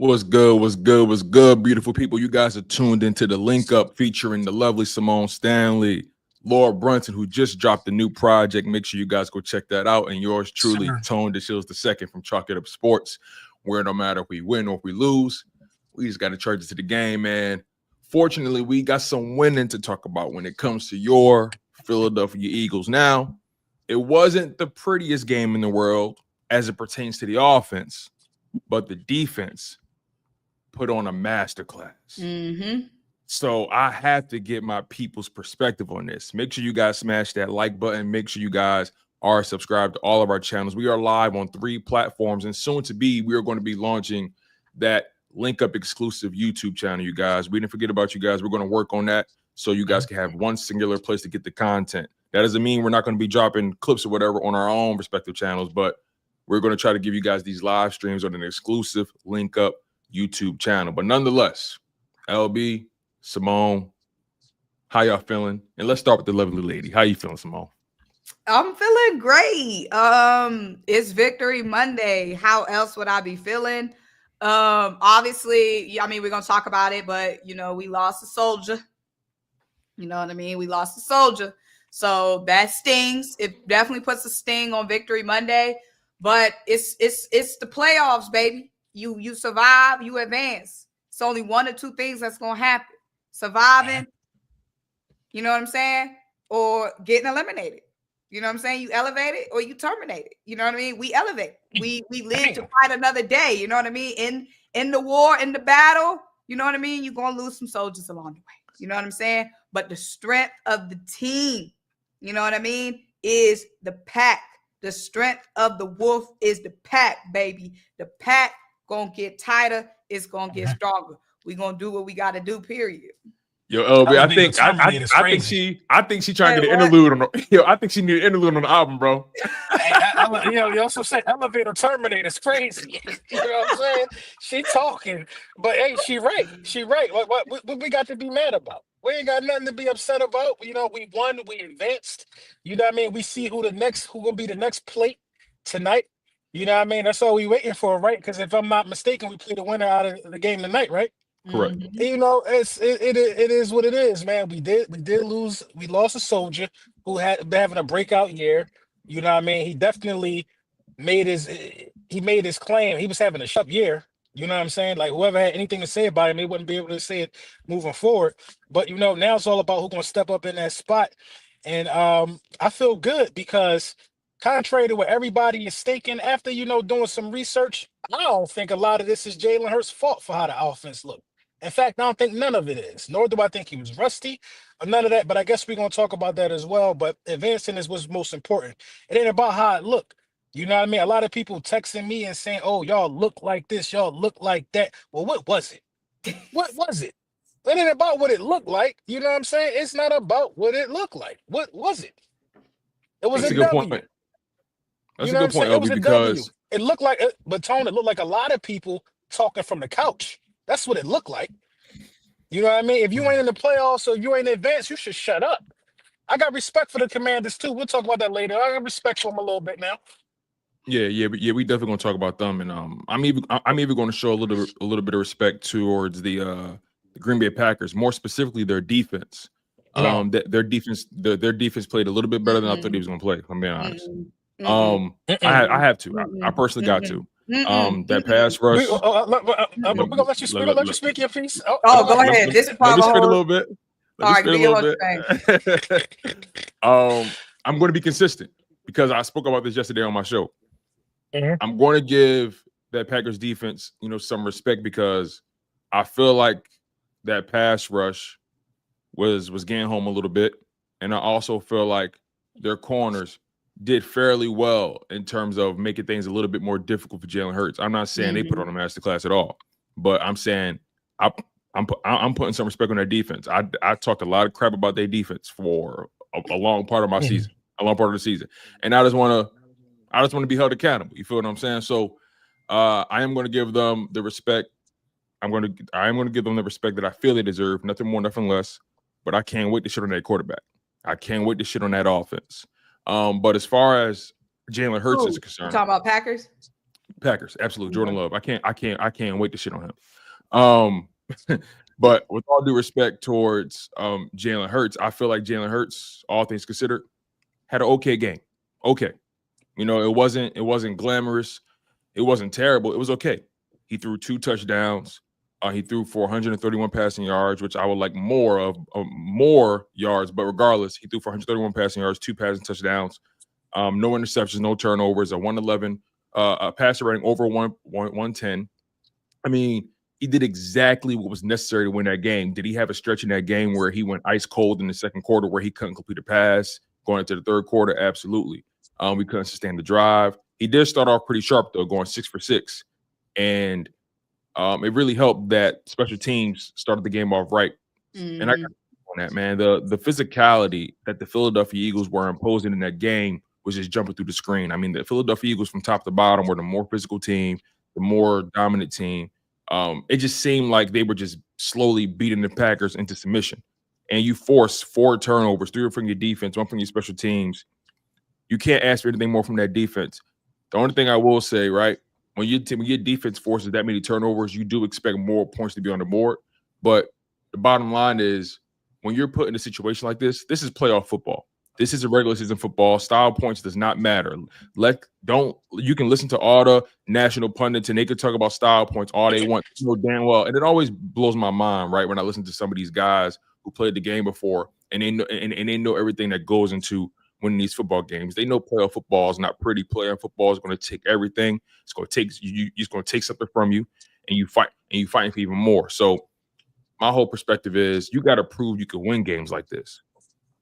What's good? What's good? What's good, beautiful people? You guys are tuned into the Linc Up featuring the lovely Symone Stanley, Lord Brunson, who just dropped a new project. Make sure you guys go check that out. And yours truly, Tone DeShields II from Chalk It Up Sports, where no matter if we win or if we lose, we just got to charge it to the game, man. Fortunately, we got some winning to talk about when it comes to your Philadelphia Eagles. Now, it wasn't the prettiest game in the world as it pertains to the offense, but the defense put on a masterclass. So I have to get my people's perspective on this. Make sure you guys smash that like button. Make sure you guys are subscribed to all of our channels. We are live on 3 platforms, and soon to be, we are going to be launching that Linc Up exclusive YouTube channel, you guys. We didn't forget about you guys. We're going to work on that so you guys can have one singular place to get the content. That doesn't mean we're not going to be dropping clips or whatever on our own respective channels, but we're going to try to give you guys these live streams on an exclusive Linc Up YouTube channel. But nonetheless, LB, Symone, how y'all feeling? And let's start with the lovely lady. How you feeling, Symone? I'm feeling great. It's Victory Monday. How else would I be feeling? Obviously, I mean, we're gonna talk about it, but you know, we lost a soldier. You know what I mean? We lost a soldier. So that stings. It definitely puts a sting on Victory Monday. But it's the playoffs, baby. You survive, you advance. It's only 1 or 2 things that's gonna happen: surviving, you know what I'm saying, or getting eliminated. You know what I'm saying? You elevate it or you terminate it. You know what I mean? We elevate. We live to fight another day. You know what I mean? In the war, in the battle, you know what I mean? You're gonna lose some soldiers along the way. You know what I'm saying? But the strength of the team, you know what I mean, is the pack. The strength of the wolf is the pack, baby. The pack gonna get tighter. It's gonna get stronger. We're gonna do what we gotta do, period. Yo, LB, I think she trying to get an interlude on I think she need an interlude on the album, bro. You also say elevator terminator. It's crazy. You know what I'm saying? She talking, but hey, she right. She right. What we got to be mad about? We ain't got nothing to be upset about. You know, we won, we advanced. You know what I mean? We see who gonna be the next plate tonight. You know what I mean? That's all we waiting for, right? Because if I'm not mistaken, we play the winner out of the game tonight, right? Correct. You know, it is what it is, man. We did lose. We lost a soldier who had been having a breakout year. You know what I mean? He definitely made his claim. He was having a sharp year. You know what I'm saying? Like whoever had anything to say about him, they wouldn't be able to say it moving forward. But you know, now it's all about who's gonna step up in that spot. And I feel good because contrary to what everybody is thinking, after doing some research, I don't think a lot of this is Jalen Hurts' fault for how the offense looked. In fact, I don't think none of it is. Nor do I think he was rusty or none of that. But I guess we're gonna talk about that as well. But advancing is what's most important. It ain't about how it looked. You know what I mean? A lot of people texting me and saying, "Oh, y'all look like this, y'all look like that." Well, what was it? What was it? It ain't about what it looked like. You know what I'm saying? It's not about what it looked like. What was it? It was That's a good W. point. That's You know a what I'm good point, saying? It was LB, a W. because It looked like, but Tone, it looked like a lot of people talking from the couch. That's what it looked like. You know what I mean? If you ain't in the playoffs or you ain't advanced, you should shut up. I got respect for the Commanders too. We'll talk about that later. I got respect for them a little bit now. yeah, we definitely gonna talk about them, and I'm even going to show a little bit of respect towards the Green Bay Packers, more specifically their defense. Their defense played a little bit better than I thought he was going to play. I'm being honest. I have to. I personally got to. That pass rush. We're gonna let you speak. Let you speak your piece. Go ahead. This is let me spit a whole. little bit. Let me spit a little bit. I'm going to be consistent because I spoke about this yesterday on my show. I'm going to give that Packers defense, some respect because I feel like that pass rush was getting home a little bit, and I also feel like their corners did fairly well in terms of making things a little bit more difficult for Jalen Hurts. I'm not saying they put on a masterclass at all, but I'm saying I'm putting some respect on their defense. I talked a lot of crap about their defense for a long part of my season, a long part of the season, and I just want to be held accountable. You feel what I'm saying? So I am going to give them the respect. I am going to give them the respect that I feel they deserve. Nothing more, nothing less. But I can't wait to shit on that quarterback. I can't wait to shit on that offense. But as far as Jalen Hurts is concerned, talking about Packers. Packers, absolutely. Jordan Love. I can't wait to shit on him. But with all due respect towards Jalen Hurts, I feel like Jalen Hurts, all things considered, had an okay game. Okay. You know, it wasn't glamorous. It wasn't terrible. It was okay. He threw 2 touchdowns. He threw for 131 passing yards, which I would like more yards. But regardless, he threw for 131 passing yards, 2 passing touchdowns, no interceptions, no turnovers, a 111 a passer rating over 110. I mean, he did exactly what was necessary to win that game. Did he have a stretch in that game where he went ice cold in the second quarter where he couldn't complete a pass going into the third quarter? Absolutely. We couldn't sustain the drive. He did start off pretty sharp, though, going 6 for 6. And it really helped that special teams started the game off right. And I got on that, man. The physicality that the Philadelphia Eagles were imposing in that game was just jumping through the screen. I mean, the Philadelphia Eagles from top to bottom were the more physical team, the more dominant team. It just seemed like they were just slowly beating the Packers into submission. And you force 4 turnovers, 3 from your defense, 1 from your special teams. You can't ask for anything more from that defense. The only thing I will say, right, when your defense forces that many turnovers, you do expect more points to be on the board. But the bottom line is, when you're put in a situation like this is playoff football. This is a regular season football. Style points does not matter. You can listen to all the national pundits and they could talk about style points all they want. You know damn well. And it always blows my mind, right, when I listen to some of these guys who played the game before and they know everything that goes into winning these football games. They know playoff football is not pretty. Playoff football is going to take everything. It's going to take you. It's going to take something from you, and you fighting for even more. So my whole perspective is you got to prove you can win games like this,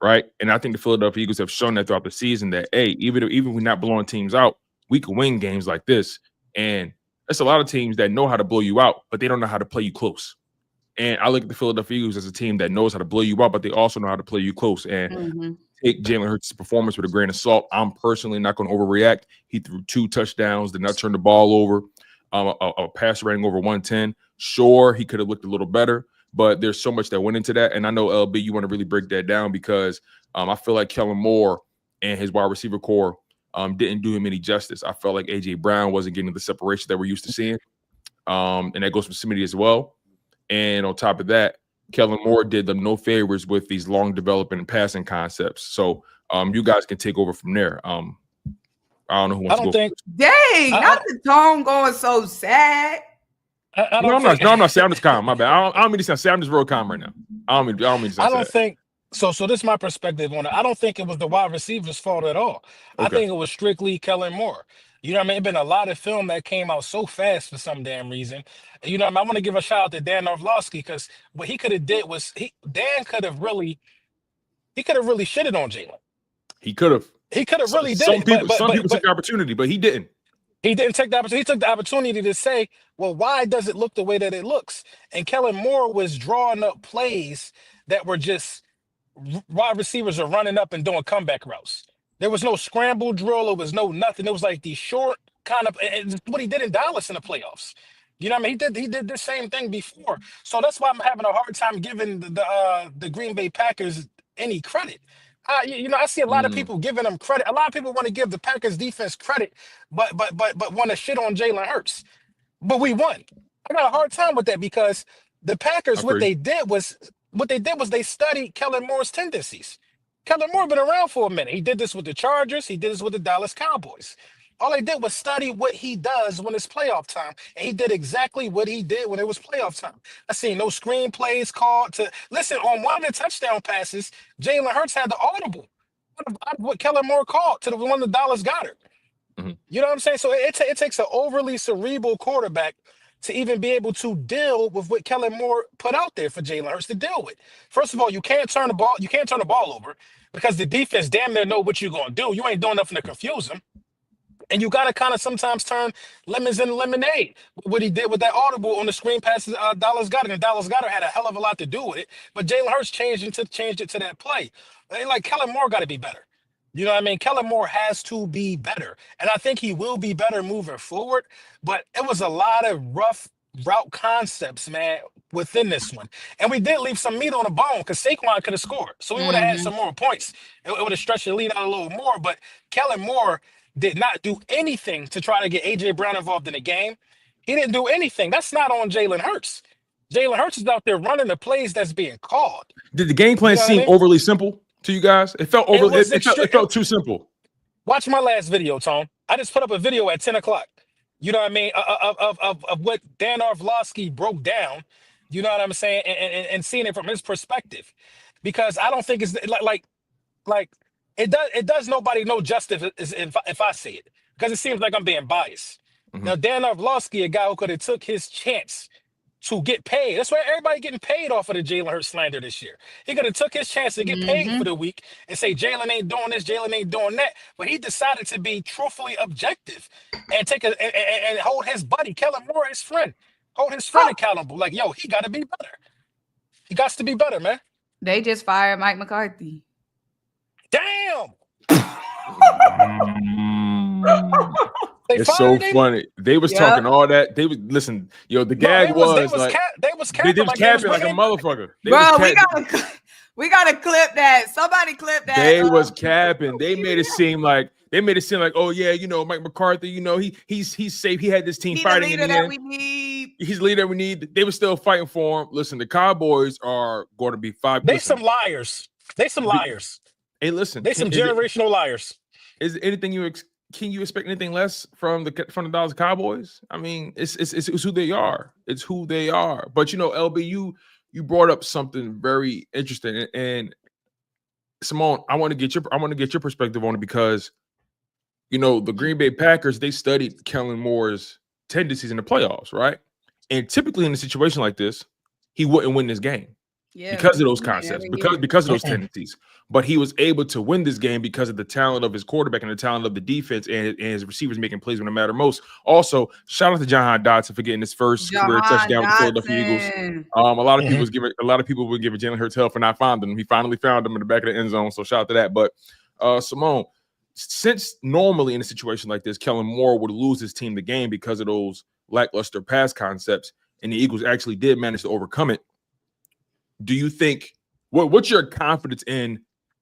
right? And I think the Philadelphia Eagles have shown that throughout the season that, hey, even if we're not blowing teams out, we can win games like this. And there's a lot of teams that know how to blow you out, but they don't know how to play you close. And I look at the Philadelphia Eagles as a team that knows how to blow you out, but they also know how to play you close. And take Jalen Hurts' performance with a grain of salt. I'm personally not going to overreact. He threw 2 touchdowns, did not turn the ball over, a passer rating over 110. Sure, he could have looked a little better, but there's so much that went into that. And I know, LB, you want to really break that down because I feel like Kellen Moore and his wide receiver core didn't do him any justice. I felt like A.J. Brown wasn't getting the separation that we're used to seeing. And that goes for Symone as well. And on top of that, Kellen Moore did them no favors with these long developing and passing concepts. So you guys can take over from there. I don't know who wants to go. Dang, not the tone going so sad. I'm not sad. I'm just calm. My bad. I don't mean to sound sad. I'm just real calm right now. I don't mean to sound sad. I don't think so. So this is my perspective on it. I don't think it was the wide receiver's fault at all. Okay. I think it was strictly Kellen Moore. You know what I mean? It's been a lot of film that came out so fast for some damn reason. You know what I mean? I want to give a shout out to Dan Orlovsky because what he could have did was Dan could have really shitted on Jalen. He could have really did. Some people took the opportunity, but he didn't. He didn't take the opportunity. He took the opportunity to say, well, why does it look the way that it looks? And Kellen Moore was drawing up plays that were just wide receivers are running up and doing comeback routes. There was no scramble drill. It was no nothing. It was like these short kind of what he did in Dallas in the playoffs. You know what I mean? He did the same thing before. So that's why I'm having a hard time giving the Green Bay Packers any credit. I see a lot of people giving them credit. A lot of people want to give the Packers defense credit, but want to shit on Jalen Hurts. But we won. I got a hard time with that because the Packers, what they did was they studied Kellen Moore's tendencies. Kellen Moore been around for a minute. He did this with the Chargers. He did this with the Dallas Cowboys. All they did was study what he does when it's playoff time. And he did exactly what he did when it was playoff time. I seen no screen plays called to listen on one of the touchdown passes. Jalen Hurts had the audible. What Kellen Moore called to the one of Dallas Goedert. Mm-hmm. You know what I'm saying? So it takes an overly cerebral quarterback to even be able to deal with what Kellen Moore put out there for Jalen Hurts to deal with. First of all, you can't turn the ball over because the defense damn near know what you're gonna do. You ain't doing nothing to confuse them. And you got to kind of sometimes turn lemons into lemonade. What he did with that audible on the screen passes Dallas Goedert. And Dallas Goedert had a hell of a lot to do with it. But Jalen Hurts changed it to that play. Like Kellen Moore got to be better. You know what I mean? Kellen Moore has to be better. And I think he will be better moving forward. But it was a lot of rough route concepts, man, within this one. And we did leave some meat on the bone because Saquon could have scored. So we would have had some more points. It would have stretched the lead out a little more. But Kellen Moore did not do anything to try to get A.J. Brown involved in the game. He didn't do anything. That's not on Jalen Hurts. Jalen Hurts is out there running the plays that's being called. Did the game plan You know what I seem mean? overly simple to you guys? It felt overly. It felt too simple. Watch my last video, Tom. I just put up a video at 10 o'clock. You know what I mean? Of what Dan Orlovsky broke down. You know what I'm saying? And seeing it from his perspective, because I don't think it's like it does nobody no justice if I say it, because it seems like I'm being biased. Mm-hmm. Now Dan Orlovsky, a guy who could have took his chance to get paid. That's why everybody getting paid off of the Jalen Hurts slander this year. He could have took his chance to get paid for the week and say Jalen ain't doing this, Jalen ain't doing that. But he decided to be truthfully objective and and hold his buddy Kellen Moore, his friend, hold his friend accountable. Like, yo, he got to be better. He got to be better, man. They just fired Mike McCarthy. Damn. It's so funny. They was talking all that. They was listen. Yo, the gag was like they was capping like a motherfucker. We gotta clip that. Somebody clip that. They was capping. They made it seem like oh yeah, you know, Mike McCarthy. You know, he's safe. He had this team fighting in the end. He's the leader we need. They were still fighting for him. Listen, the Cowboys are going to be 5. They some liars. Hey, listen. They some generational liars. Is anything can you expect anything less from the Dallas Cowboys? I mean, it's who they are. It's who they are. But you know, LB, you brought up something very interesting, and Symone, I want to get your perspective on it, because you know the Green Bay Packers, they studied Kellen Moore's tendencies in the playoffs, right? And typically in a situation like this, he wouldn't win this game. Yeah, because of those concepts, because of those tendencies. But he was able to win this game because of the talent of his quarterback and the talent of the defense and his receivers making plays when it mattered most. Also, shout out to Jahan Dotson for getting his first career touchdown with the Philadelphia Eagles. A lot of people would give Jalen Hurts hell for not finding him. He finally found him in the back of the end zone. So shout out to that. But Symone, since normally in a situation like this, Kellen Moore would lose his team the game because of those lackluster pass concepts, and the Eagles actually did manage to overcome it. Do you think what's your confidence in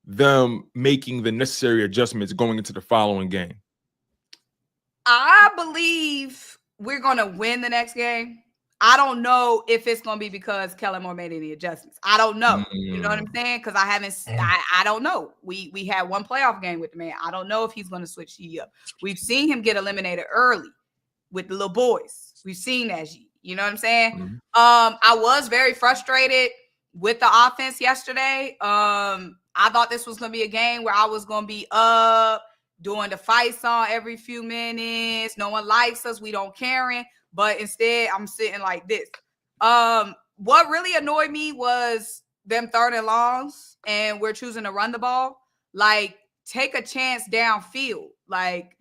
them making the necessary adjustments going into the following game? I believe we're going to win the next game. I don't know if it's going to be because Kellen Moore made any adjustments. I don't know. You know what I'm saying? Because I don't know. We had one playoff game with the man. I don't know if he's going to switch G up. We've seen him get eliminated early with the little boys. We've seen that G. You know what I'm saying? I was very frustrated with the offense yesterday. I thought this was going to be a game where I was going to be up, doing the fight song every few minutes. No one likes us. We don't care. But instead, I'm sitting like this. What really annoyed me was them 3rd and longs, and we're choosing to run the ball. Like, take a chance downfield. Like,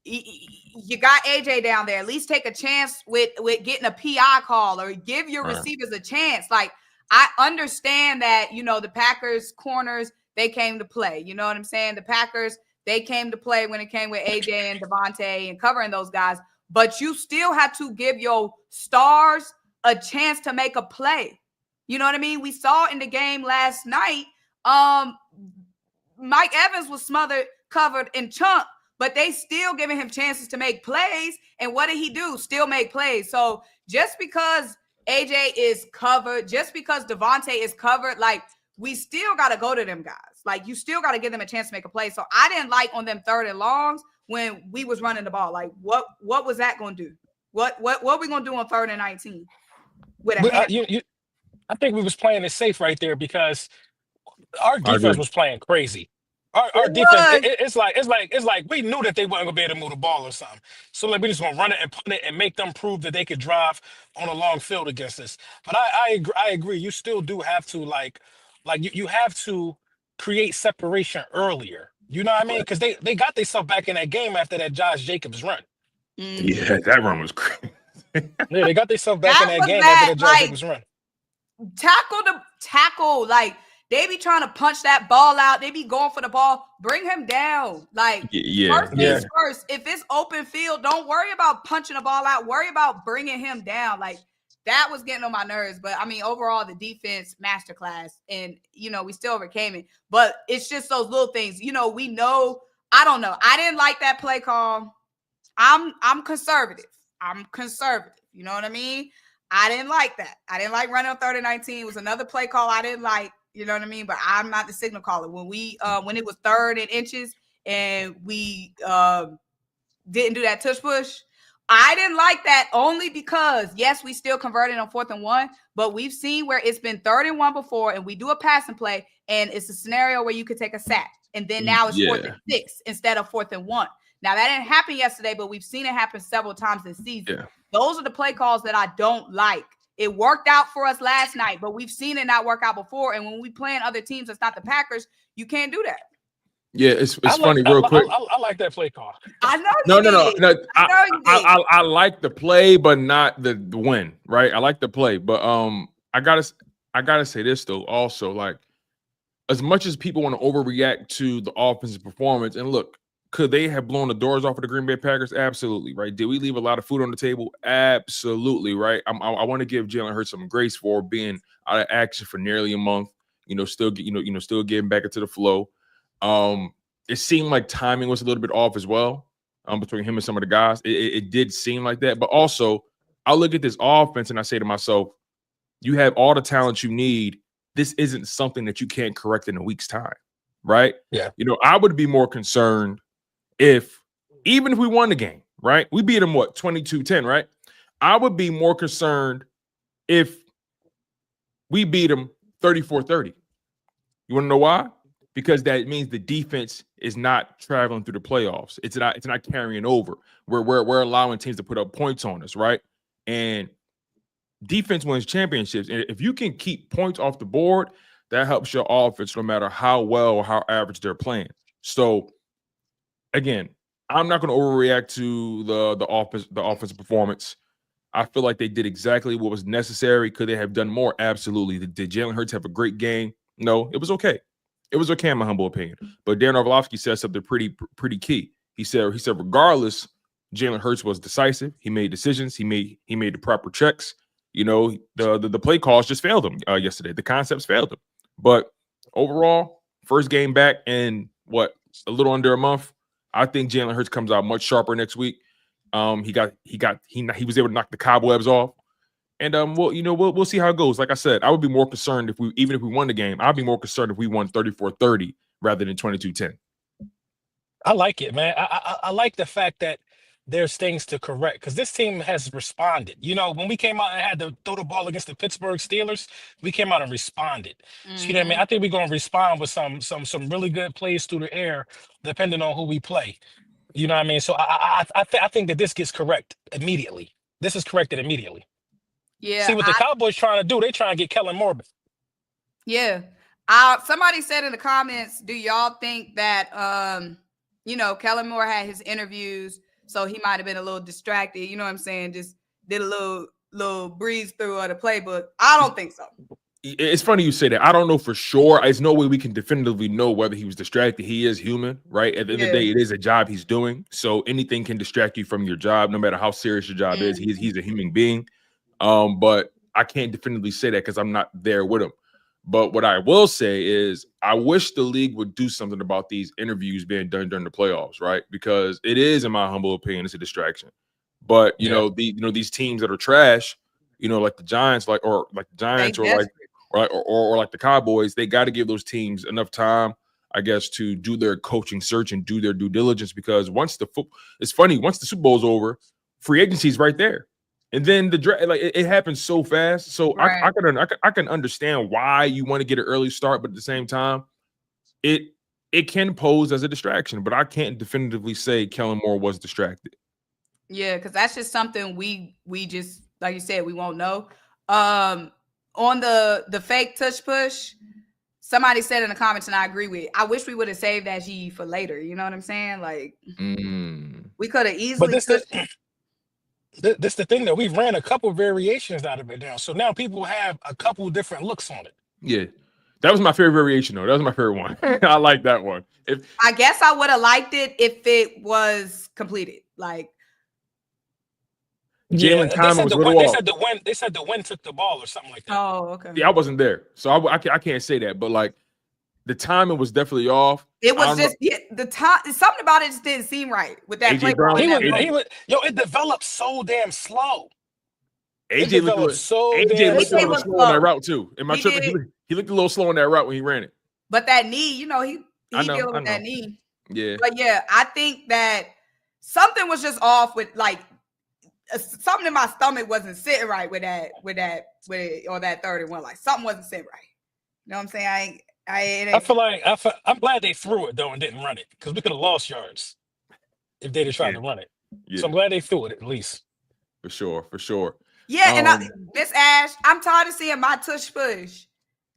you got AJ down there. At least take a chance with getting a PI call, or give your receivers a chance. Like, I understand that, you know, the Packers corners, they came to play. You know what I'm saying? The Packers, they came to play when it came with AJ and Devontae and covering those guys. But you still have to give your stars a chance to make a play. You know what I mean? We saw in the game last night, Mike Evans was covered in chunk, but they still giving him chances to make plays. And what did he do? Still make plays. So just because AJ is covered, just because Devontae is covered, like, we still got to go to them guys. Like, you still got to give them a chance to make a play. So I didn't like on them 3rd and longs when we was running the ball. Like, what was that going to do? What we going to do on 3rd and 19? I think we was playing it safe right there, because our defense was playing crazy. Our defense, it's like we knew that they weren't gonna be able to move the ball or something. So like, we just gonna run it and punt it and make them prove that they could drive on a long field against us. But I agree. You still do have to like you have to create separation earlier. You know what I mean? Because they got themselves back in that game after that Josh Jacobs run. Yeah, that run was crazy. Yeah, they got themselves back in that game after that Josh Jacobs run. Tackle, like, they be trying to punch that ball out. They be going for the ball. Bring him down. Like, first things first. If it's open field, don't worry about punching the ball out. Worry about bringing him down. Like, that was getting on my nerves. But, I mean, overall, the defense masterclass. And, you know, we still overcame it. But it's just those little things. You know, we know I don't know. I didn't like that play call. I'm conservative. You know what I mean? I didn't like that. I didn't like running on 3rd and 19. It was another play call I didn't like. You know what I mean? But I'm not the signal caller. When it was 3rd and inches and we didn't do that tush push, I didn't like that only because, yes, we still converted on 4th and 1, but we've seen where it's been 3rd and 1 before, and we do a passing play, and it's a scenario where you could take a sack, and then now it's 4th and 6 instead of 4th and 1. Now, that didn't happen yesterday, but we've seen it happen several times this season. Yeah. Those are the play calls that I don't like. It worked out for us last night, but we've seen it not work out before, and when we playing other teams that's not the Packers, you can't do that. Yeah, it's funny. Real quick, I like that play call. I know. No. I like the play, but not the win. Right? I like the play, but I gotta say this though. Also, like, as much as people want to overreact to the offensive performance, and look, could they have blown the doors off of the Green Bay Packers? Absolutely, right. Did we leave a lot of food on the table? Absolutely, right. I want to give Jalen Hurts some grace for being out of action for nearly a month. Still getting back into the flow. It seemed like timing was a little bit off as well between him and some of the guys. It did seem like that. But also, I look at this offense and I say to myself, you have all the talent you need. This isn't something that you can't correct in a week's time, right? Yeah. I would be more concerned even if we won the game, right? We beat them, 22-10, right? I would be more concerned if we beat them 34-30. You want to know why? Because that means the defense is not traveling through the playoffs. It's not carrying over. We're allowing teams to put up points on us, right? And defense wins championships. And if you can keep points off the board, that helps your offense no matter how well or how average they're playing. So again, I'm not going to overreact to the offensive performance. I feel like they did exactly what was necessary. Could they have done more? Absolutely. Did Jalen Hurts have a great game? No, it was okay. It was okay in my humble opinion. But Darren Orlovsky said something pretty key. He said regardless, Jalen Hurts was decisive. He made decisions. He made the proper checks. The play calls just failed him yesterday. The concepts failed him. But overall, first game back in a little under a month. I think Jalen Hurts comes out much sharper next week. He was able to knock the cobwebs off. And we'll see how it goes. Like I said, I would be more concerned if we won the game. I'd be more concerned if we won 34-30 rather than 22-10. I like it, man. I like the fact that there's things to correct because this team has responded. When we came out and had to throw the ball against the Pittsburgh Steelers, we came out and responded. Mm-hmm. So, you know what I mean? I think we're going to respond with some really good plays through the air, depending on who we play. You know what I mean? So I think that this gets correct immediately. This is corrected immediately. Yeah. See what the Cowboys trying to do? They trying to get Kellen Moore. Yeah. Somebody said in the comments, do y'all think that Kellen Moore had his interviews, so he might have been a little distracted? You know what I'm saying? Just did a little breeze through of the playbook. I don't think so. It's funny you say that. I don't know for sure. There's no way we can definitively know whether he was distracted. He is human, right? At the end of the day, it is a job he's doing. So anything can distract you from your job, no matter how serious your job is. He's a human being. But I can't definitively say that because I'm not there with him. But what I will say is I wish the league would do something about these interviews being done during the playoffs, right? Because it is, in my humble opinion, it's a distraction. But these teams that are trash, like the Giants, like the Cowboys, they got to give those teams enough time, I guess, to do their coaching search and do their due diligence. Because once the Super Bowl's over, free agency is right there. And then the draft, it happens so fast. So right. I can understand why you want to get an early start, but at the same time, it can pose as a distraction. But I can't definitively say Kellen Moore was distracted. Yeah, because that's just something we just, like you said, we won't know. On the fake touch push, somebody said in the comments, and I agree with it, I wish we would have saved that G for later. You know what I'm saying? We could have easily. This the thing that we've ran a couple variations out of it now. So now people have a couple different looks on it. Yeah. That was my favorite variation, though. That was my favorite one. I like that one. I guess I would have liked it if it was completed. Jalen timing was they said the wind took the ball or something like that. Oh, okay. Yeah, I wasn't there. So I can't say that. But the timing was definitely off. It was just the time. Something about it just didn't seem right with that play. Brown. He was it developed so damn slow. AJ looked a little slow on that route too. Am I tripping? He looked a little slow on that route when he ran it. But that knee, he dealing with that knee. Yeah. But yeah, I think that something was just off with like something in my stomach wasn't sitting right with that or that 31. Like something wasn't sitting right. You know what I'm saying? I'm glad they threw it though and didn't run it because we could have lost yards if they'd have tried to run it. Yeah. So I'm glad they threw it at least. For sure. Yeah, and Miss Ash, I'm tired of seeing my tush push.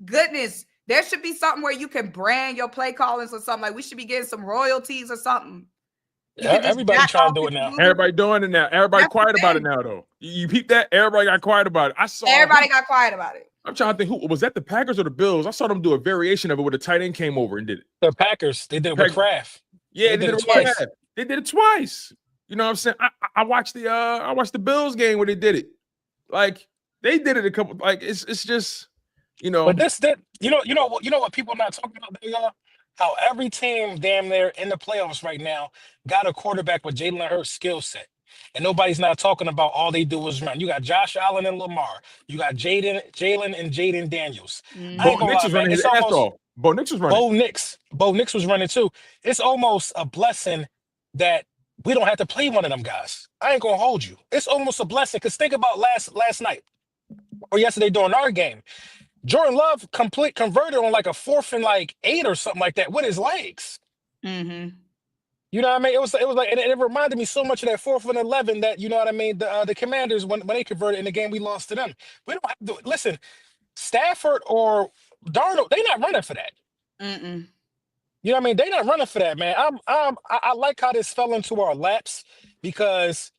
Goodness, there should be something where you can brand your play callings or something. Like we should be getting some royalties or something. Everybody trying to do it now. Everybody doing it now. Everybody quiet about it now, though. You peep that? Everybody got quiet about it. Everybody got quiet about it. I'm trying to think who was that, the Packers or the Bills? I saw them do a variation of it where the tight end came over and did it. The Packers, they did it with Kraft. Yeah, they did it twice. They did it twice. You know what I'm saying? I watched the Bills game where they did it. Like they did it a couple. Like it's just, you know. But you know what people are not talking about, y'all? How every team damn near in the playoffs right now got a quarterback with Jalen Hurts' skill set. And nobody's not talking about all they do is run. You got Josh Allen and Lamar. You got Jalen and Jaden Daniels. Bo Nix was running his ass off. Bo Nix was running. Bo Nix was running too. It's almost a blessing that we don't have to play one of them guys. I ain't gonna hold you. It's almost a blessing because think about last night or yesterday during our game. Jordan Love converted on like a 4th and like 8 or something like that with his legs. Mm-hmm. You know what I mean? It was like, and it reminded me so much of that 4th and 11 that, you know what I mean? The Commanders, when they converted in the game, we lost to them. We don't have to, listen, Stafford or Darnold, they not running for that. Mm-mm. You know what I mean? They not running for that, man. I like how this fell into our laps because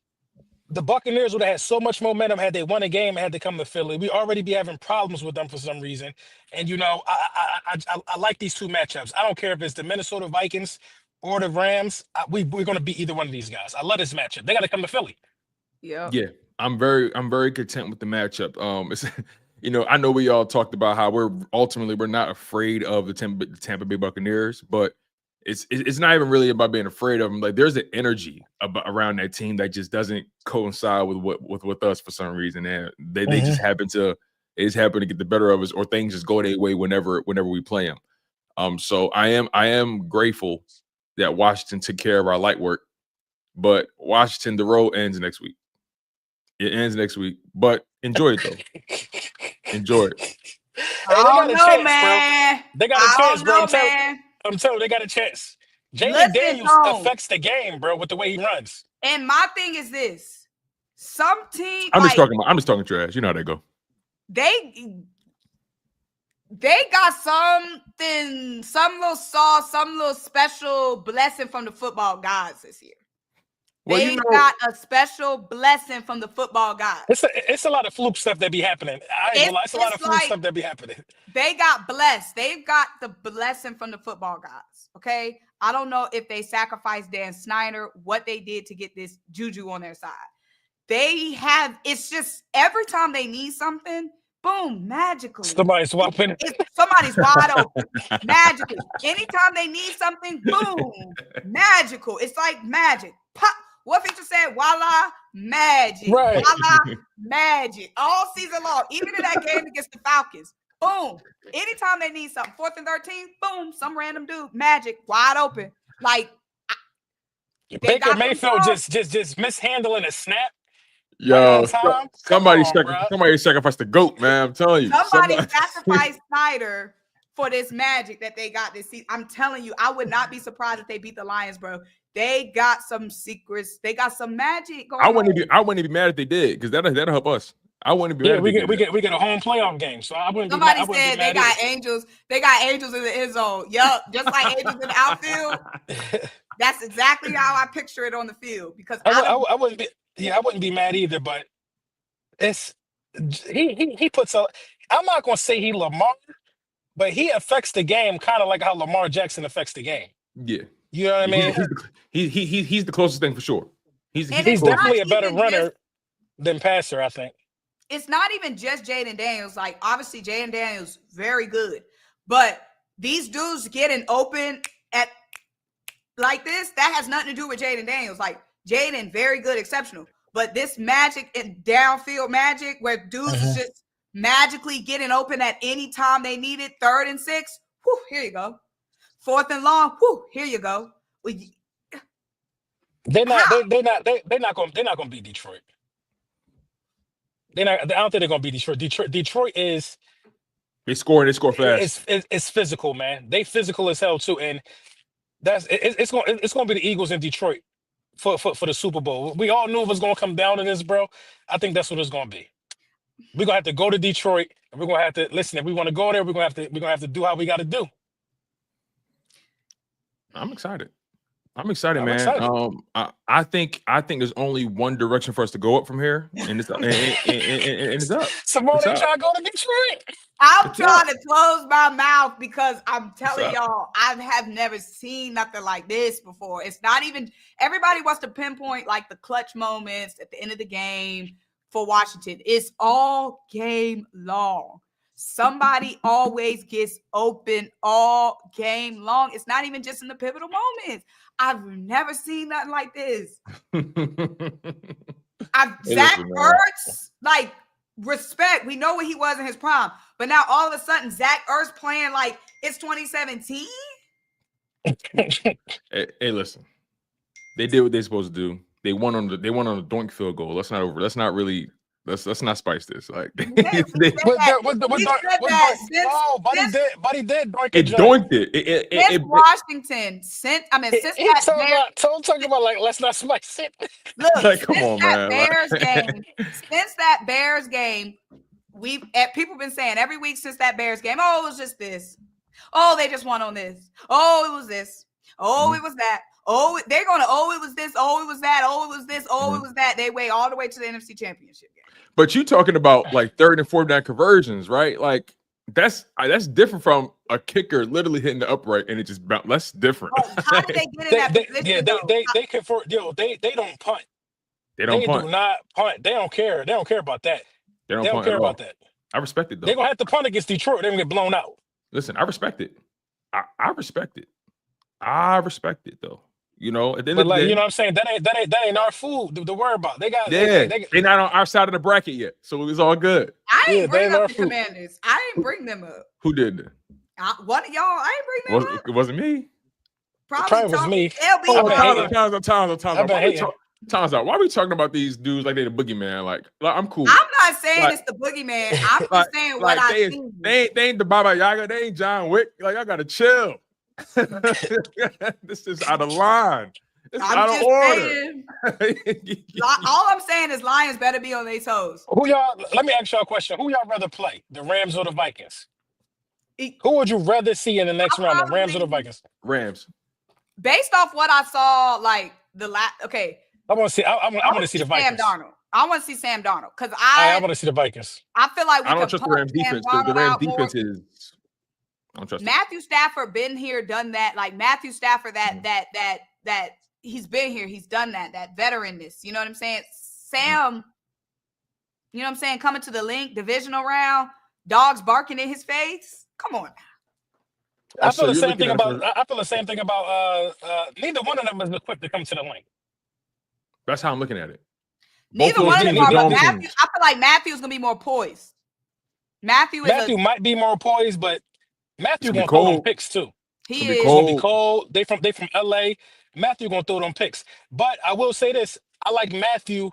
the Buccaneers would have had so much momentum had they won a game and had to come to Philly. We already be having problems with them for some reason. And, you know, I like these two matchups. I don't care if it's the Minnesota Vikings or the Rams. We're going to beat either one of these guys. I love this matchup. They got to come to Philly. Yeah. I'm very content with the matchup. It's, you know, I know we all talked about how we're not afraid of the Tampa Bay Buccaneers, but it's not even really about being afraid of them. Like there's an energy around that team that just doesn't coincide with us for some reason, and they just happen to get the better of us, or things just go their way whenever we play them. So I am grateful that Washington took care of our light work, but Washington, the road ends next week. It ends next week, but enjoy it though. Enjoy it. I don't know, man. They got a chance, bro. I'm telling you, they got a chance. Jalen Daniels affects the game, bro, with the way he runs. And my thing is this: some team. I'm just talking trash. You know how they go. They got something, some little sauce, some little special blessing from the football gods this year. Well, they got a special blessing from the football gods. It's a lot of fluke stuff that be happening. It's a lot of fluke stuff that be happening. They got blessed. They've got the blessing from the football gods. Okay. I don't know if they sacrificed Dan Snyder, what they did to get this juju on their side. It's just every time they need something, boom, magically. Somebody's wide open. Magically. Anytime they need something, boom, magical. It's like magic. Pop. What feature said, voila, magic. Right. Voila, magic. All season long. Even in that game against the Falcons. Boom. Anytime they need something, 4th and 13, boom, some random dude, magic, wide open. Like Baker Mayfield just mishandling a snap. Yo, somebody sacrificed the GOAT, man. I'm telling you. Somebody sacrificed Snyder for this magic that they got this season. I'm telling you, I would not be surprised if they beat the Lions, bro. They got some secrets. They got some magic going on. I wouldn't be mad if they did, because that'll help us. I wouldn't be mad. Yeah, we get a home playoff game. So I wouldn't. Somebody said they got angels. They got angels in the end zone. Yup, just like angels in the outfield. That's exactly how I picture it on the field. Because I wouldn't be. Yeah, I wouldn't be mad either. But he puts a. I'm not gonna say he Lamar, but he affects the game kind of like how Lamar Jackson affects the game. Yeah. You know what I mean? He's the closest thing for sure. He's definitely a better runner than passer, I think. It's not even just Jaden Daniels. Like, obviously, Jaden Daniels, very good. But these dudes getting open at like this, that has nothing to do with Jaden Daniels. Like Jaden, very good, exceptional. But this magic and downfield magic where dudes is just magically getting open at any time they need it. 3rd and 6, whew, here you go. 4th and long, whew, here you go. They're not gonna beat Detroit. I don't think they're gonna beat Detroit. Detroit is They score fast. It's physical, man. They physical as hell too, and it's gonna be the Eagles in Detroit for the Super Bowl. We all knew it was gonna come down to this, bro. I think that's what it's gonna be. We're gonna have to go to Detroit, and we're gonna have to listen. If we want to go there, we're gonna have to do how we got to do. I'm excited, man. I think there's only one direction for us to go up from here, and it's up. And it's up. Symone trying to go to Detroit. I'm trying to close my mouth because I'm telling y'all, I have never seen nothing like this before. It's not even everybody wants to pinpoint like the clutch moments at the end of the game for Washington. It's all game long. Somebody always gets open all game long. It's not even just in the pivotal moments. I've never seen nothing like this. Zach Ertz, like, respect. We know what he was in his prime. But now all of a sudden, Zach Ertz playing like it's 2017? Hey, listen. They did what they're supposed to do. They won on the doink field goal. Let's not spice this. Like Buddy did doinked it. Since Washington, since talking about like let's not spice it. Look, like, come on, man. Since that Bears game, people been saying every week since that Bears game, oh, it was just this. Oh, they just won on this. Oh, it was this. Oh, it was that. Oh, they're gonna. Oh, it was this. Oh, it was that. Oh, it was this. Oh, it was that. They wait all the way to the NFC Championship game. But you talking about like 3rd and 4th down conversions, right? Like that's different from a kicker literally hitting the upright and it just bounced. That's different. Oh, how did they get in that position? Yeah, they convert. They don't punt. They do not punt. They don't care. They don't care about that. They don't care about that. I respect it though. They're gonna have to punt against Detroit. They're gonna get blown out. Listen, I respect it. I respect it. I respect it though. You know, at the end but of the day, you know what I'm saying? That ain't our food to worry about. They got they're not on our side of the bracket yet, so it was all good. I didn't bring up the Commanders. I didn't bring them up. Who did that? One of y'all. I didn't bring them up. It wasn't me. Probably was me. Times out. Why are we talking about these dudes like they the boogeyman? Like I'm cool. I'm not saying it's the boogeyman. I'm just saying what I see. They ain't the Baba Yaga. They ain't John Wick. Like I gotta chill. This is out of line. It's out of order. All I'm saying is Lions better be on their toes. Let me ask y'all a question. Who y'all rather play, the Rams or the Vikings? Who would you rather see in the next round, the Rams or the Vikings? Rams. Based off what I saw, like the last. Okay. I want to see. I want to see the Vikings. Sam Darnold. I want to see Sam Darnold because I want to see the Vikings. I feel like I don't trust the Rams defense because the Rams defense is. I don't trust Matthew Stafford been here, done that. Like Matthew Stafford, that he's been here, he's done that veteranness. You know what I'm saying? Sam, you know what I'm saying? Coming to the Linc divisional round, dogs barking in his face. Come on. I feel the same thing about. Neither one of them is equipped to come to the Linc. That's how I'm looking at it. Neither one of them are, but Matthew, I feel like Matthew's gonna be more poised. Matthew might be more poised, but Matthew gonna throw them picks too. He is gonna be cold. They from LA. Matthew gonna throw them picks. But I will say this: I like Matthew.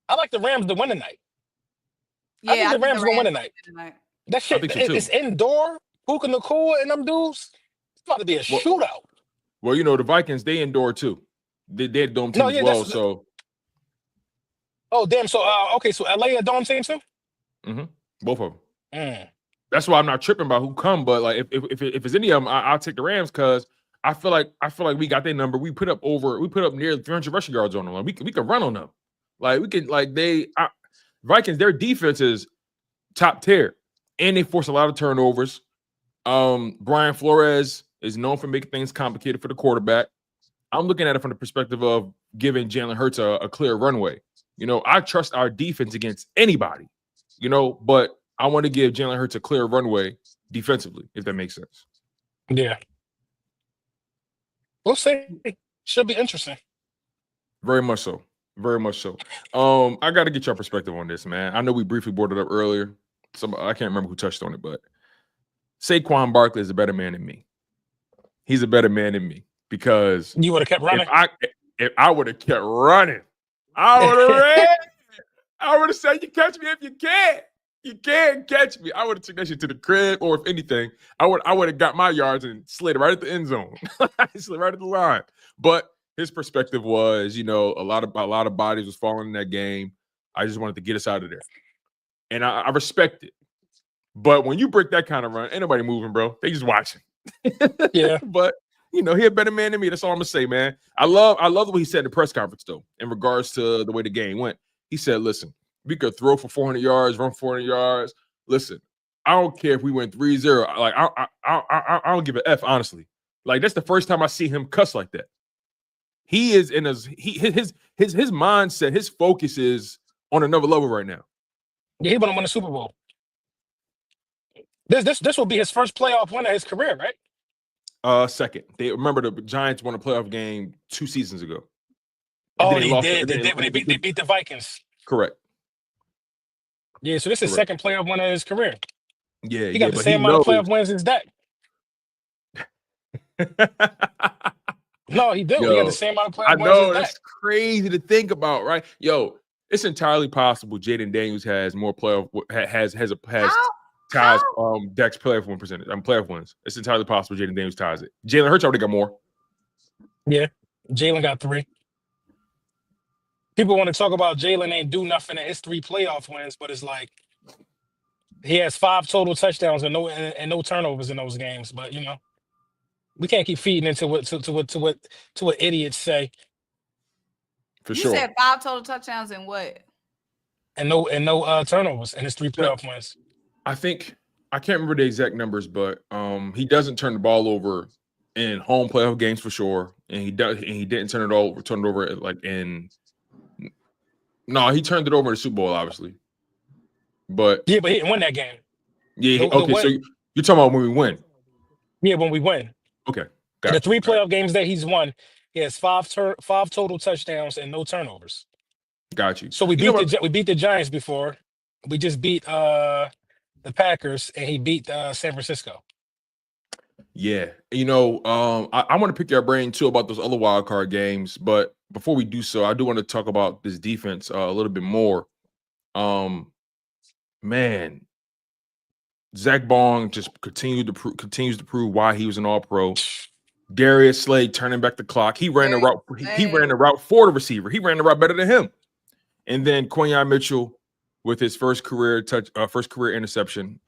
I like the Rams to win tonight. Yeah, I think the Rams gonna win tonight. That shit, it's indoor. Puka Nakua and them dudes. It's about to be a shootout. Well, you know the Vikings, they indoor too. They're dome team as well. So. Oh damn! So okay, so LA a dome team too. Mm-hmm. Both of them. That's why I'm not tripping about who come. But like, if it's any of them, I'll take the Rams because I feel like we got their number. We put up nearly 300 rushing yards on them. Like we can run on them. Like we can Vikings. Their defense is top tier, and they force a lot of turnovers. Brian Flores is known for making things complicated for the quarterback. I'm looking at it from the perspective of giving Jalen Hurts a clear runway. You know, I trust our defense against anybody. You know, but I want to give Jalen Hurts a clear runway defensively, if that makes sense. Yeah. We'll see. Should be interesting. Very much so. Very much so. I got to get your perspective on this, man. I know we briefly brought it up earlier. I can't remember who touched on it, but Saquon Barkley is a better man than me. He's a better man than me because you would have kept running. If I would have kept running, I would have ran. I would have said, "You catch me if you can. You can't catch me." I would have took that shit to the crib, or if anything, I would have got my yards and slid right at the end zone, slid right at the line. But his perspective was, a lot of bodies was falling in that game. I just wanted to get us out of there, and I respect it. But when you break that kind of run, ain't nobody moving, bro. They just watching. Yeah. But he a better man than me. That's all I'm gonna say, man. I love the way he said in the press conference, though, in regards to the way the game went. He said, listen, we could throw for 400 yards, run 400 yards. Listen, I don't care if we went 3-0. Like, I don't give an F, honestly. Like, that's the first time I see him cuss like that. He is in his mindset, his focus is on another level right now. Yeah, he want to win the Super Bowl. This will be his first playoff win of his career, right? Second. Remember the Giants won a playoff game 2 seasons ago. Oh, they did. They beat the Vikings. Correct. Yeah, so this is his second playoff win of his career. Yeah, he got the same amount of playoff wins as Dak. No, he do. He got the same amount of playoff wins as Dak. I know, that's crazy to think about, right? Yo, it's entirely possible Jaden Daniels has more playoff has ties Dak's playoff win percentage. Playoff wins. It's entirely possible Jaden Daniels ties it. Jalen Hurts already got more. Yeah, Jalen got 3. People want to talk about Jalen ain't do nothing in his 3 playoff wins, but it's like he has 5 total touchdowns and no turnovers in those games. But we can't keep feeding into what idiots say. For sure. You said 5 total touchdowns and what? And no turnovers in his 3 playoff wins. I think I can't remember the exact numbers, but he doesn't turn the ball over in home playoff games for sure, and he didn't turn it over like in. No, he turned it over in the Super Bowl, obviously. But yeah, but he didn't win that game. Yeah. Okay. So you're talking about when we win. Yeah, when we win. Okay. The 3 playoff games that he's won, he has 5 total touchdowns and no turnovers. Got you. So we beat the Giants before. We just beat the Packers, and he beat San Francisco. Yeah. I want to pick your brain too about those other wild card games, but before we do so, I do want to talk about this defense a little bit more. Man, Zach Bond just continues to prove why he was an All-Pro. Darius Slade turning back the clock. He ran the route. He ran the route for the receiver. He ran the route better than him. And then Quinyon Mitchell with his first career interception.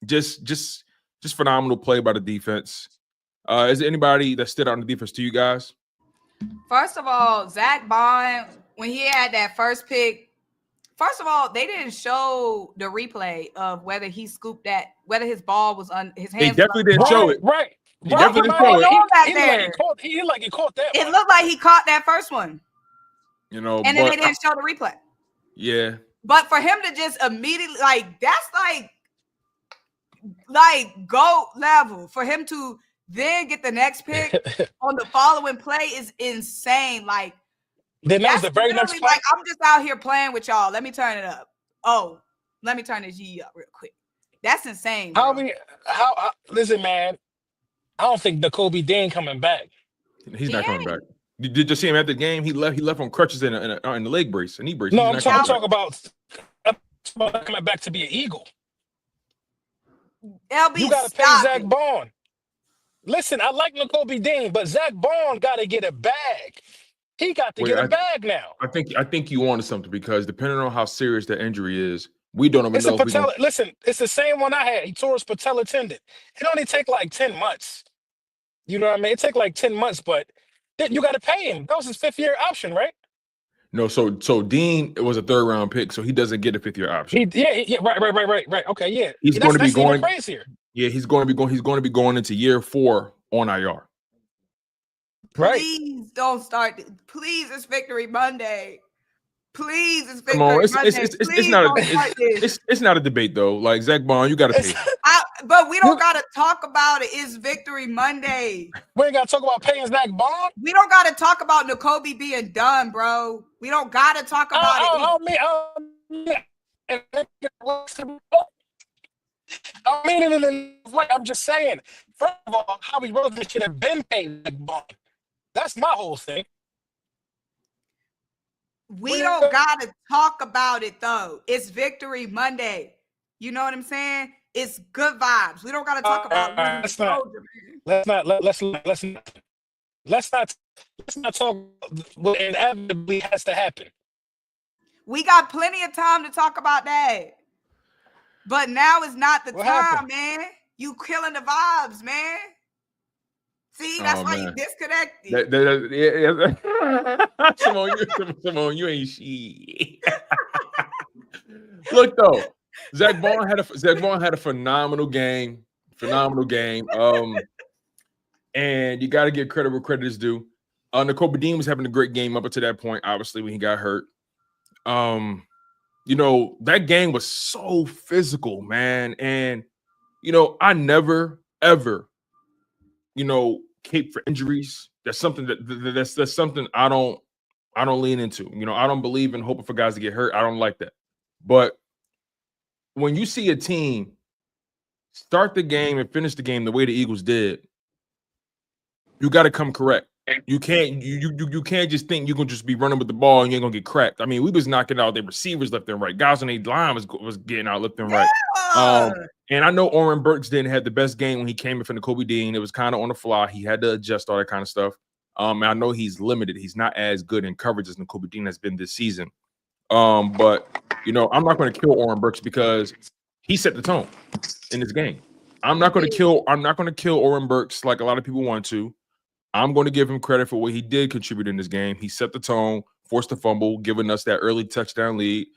Just phenomenal play by the defense. Is there anybody that stood out on the defense to you guys? First of all, Zach Bond, when he had that first pick, first of all, they didn't show the replay of whether he scooped that, whether his ball was on his hands. They definitely didn't show it. Right. He definitely didn't show it. He caught that. It looked like he caught that first one. And then they didn't show the replay. Yeah. But for him to just immediately, that's like GOAT level. For him to then get the next pick on the following play is insane. Like, then that was the very next play. Like, I'm just out here playing with y'all. Let me turn it up. Oh, let me turn this G up real quick. That's insane. Listen, man. I don't think Nakobe Dean coming back. He's not coming back. Did you see him at the game? He left on crutches in the leg brace, a knee brace. No, I'm talking about coming back to be an Eagle. LB, you got to pay Zach Bond. Listen, I like Nakobe Dean, but Zach Bond got to get a bag. He got to get a bag now. I think you wanted something because depending on how serious the injury is, we don't even know. Listen, it's the same one I had. He tore his patella tendon. It only take like 10 months. You know what I mean? It take like 10 months, but you got to pay him. That was his 5th-year option, right? No, so Dean was a 3rd-round pick, so he doesn't get a 5th-year option. Right. Okay, yeah. He's going to be going crazier. Yeah, he's going to be going into year 4 on IR. Right. Please don't start. Please, it's Victory Monday. Please, it's Victory Monday. It's not a debate though. Like Zach Bond, you got to pay. But we don't gotta talk about it. It's Victory Monday. We ain't gotta talk about paying Zach Bond. We don't gotta talk about Nakobe being done, bro. We don't gotta talk about it. I mean it in the way. I'm just saying. First of all, Howie Roseman should have been paid Zach Bond. That's my whole thing. We don't gotta talk about it though. It's Victory Monday. You know what I'm saying? It's good vibes. We don't gotta talk about let's not talk what inevitably has to happen. We got plenty of time to talk about that. But now is not the time, man. You killing the vibes, man. See, that's why you disconnected. Symone, you ain't shit. Look though, Zach Bond had a phenomenal game. And you got to give credit where credit is due. Nakobe Dean was having a great game up until that point, obviously, when he got hurt. That game was so physical, man. And, I never, ever, cape for injuries. That's something that's something I don't lean into. I don't believe in hoping for guys to get hurt. I don't like that. But when you see a team start the game and finish the game the way the Eagles did, you got to come correct. You can't just think you're gonna just be running with the ball and you ain't gonna get cracked. I mean, we was knocking out their receivers left and right. Guys on their line was getting out left and right. And I know Oren Burks didn't have the best game when he came in for Nakobe Dean. It was kind of on the fly. He had to adjust all that kind of stuff. And I know he's limited. He's not as good in coverage as Nakobe Dean has been this season. But I'm not going to kill Oren Burks because he set the tone in this game. I'm not going to kill Oren Burks like a lot of people want to. I'm going to give him credit for what he did contribute in this game. He set the tone, forced the fumble, giving us that early touchdown lead.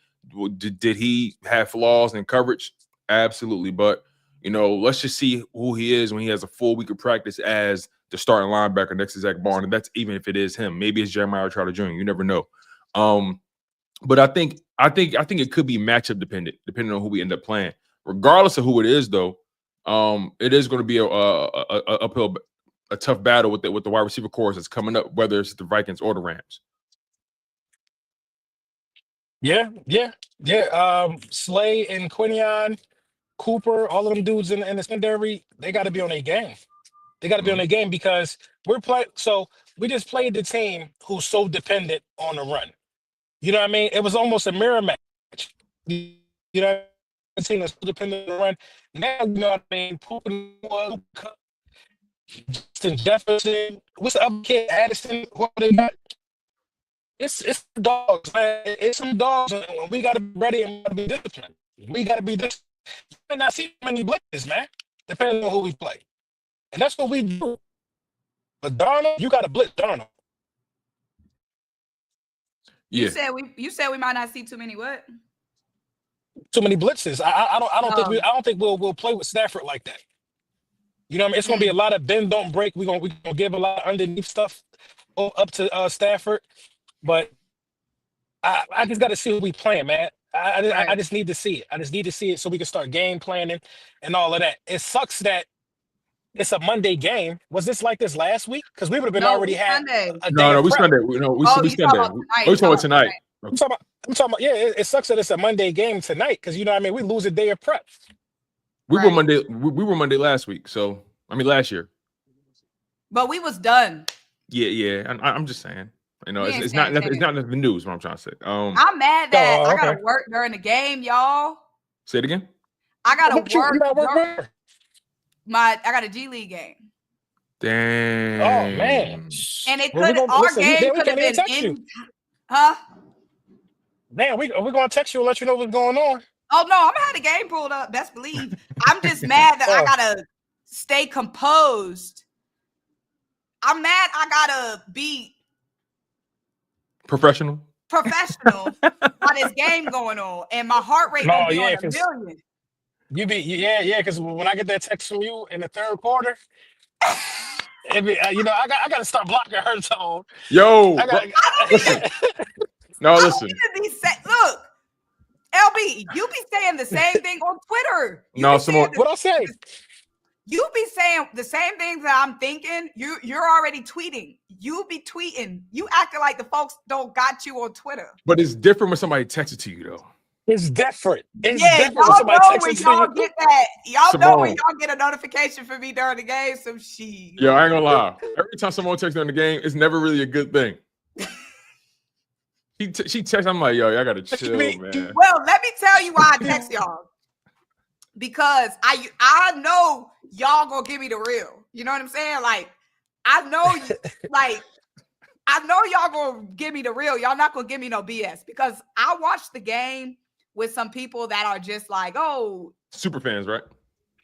Did he have flaws in coverage? Absolutely. But, let's just see who he is when he has a full week of practice as the starting linebacker next to Zach Bond. And that's even if it is him. Maybe it's Jeremiah Trotter Jr. You never know. But I think it could be matchup depending on who we end up playing. Regardless of who it is, though, it is going to be a tough battle with the wide receiver course that's coming up, whether it's the Vikings or the Rams. Yeah. Slay and Quinyon, Cooper, all of them dudes in the secondary, they got to be on their game. They got to be on their game because we're playing. So we just played the team who's so dependent on the run. You know what I mean? It was almost a mirror match. You know, the team that's so dependent on the run. Now, you know what I mean? Justin Jefferson, what's the other kid? Addison, what they got? It's the dogs, man. It's some dogs, and we got to be ready and be disciplined. We got to be disciplined. You may not see many blitzes, man, depending on who we play. And that's what we do. But Darnold, you got to blitz Darnold. Yeah. You said we might not see too many what? Too many blitzes. I don't think we'll play with Stafford like that. You know what I mean? It's gonna be a lot of bend, don't break. We're gonna give a lot of underneath stuff up to Stafford. But I just got to see who we playing, man. I just need to see it. I just need to see it so we can start game planning and all of that. It sucks that it's a Monday game. Was this like this last week? Because we would have been already had a day. We Sunday. We Sunday. We talking about tonight. I'm talking about. Yeah, it sucks that it's a Monday game tonight because you know what I mean. We lose a day of prep. We were Monday. We were Monday last week. So last year. But we was done. Yeah. I'm just saying. It's not nothing news. What I'm trying to say. I'm mad that I gotta work during the game, y'all. Say it again. I gotta work. I got a G League game. Damn. Oh man. And it could our game could have been in. Huh? Man, we're gonna text you and let you know what's going on. Oh no, I'm gonna have the game pulled up. Best believe. I'm just mad that I gotta stay composed. I'm mad I gotta be professional while this game going on, and my heart rate gonna be on a million. Because when I get that text from you in the third quarter, I got to start blocking her tone. Yo, listen. Look, LB, you be saying the same thing on Twitter. No, Symone. What I say? You be saying the same things that I'm thinking. You're already tweeting. You be tweeting. You acting like the folks don't got you on Twitter. But it's different when somebody texts it to you, though. It's different. It's Yeah, different when y'all somebody know texts when it to y'all you. get that. Y'all know when Symone. y'all get a notification from me during the game. Some shit. Yo, I ain't gonna lie. Every time someone texts during the game, it's never really a good thing. She texts, I'm like, yo, y'all gotta chill, man. Well, let me tell you why I text y'all. Because I know y'all gonna give me the real. You know what I'm saying? Like, I know y'all gonna give me the real. Y'all not gonna give me no BS. Because I watched the game with some people that are just like, oh, Super fans, right?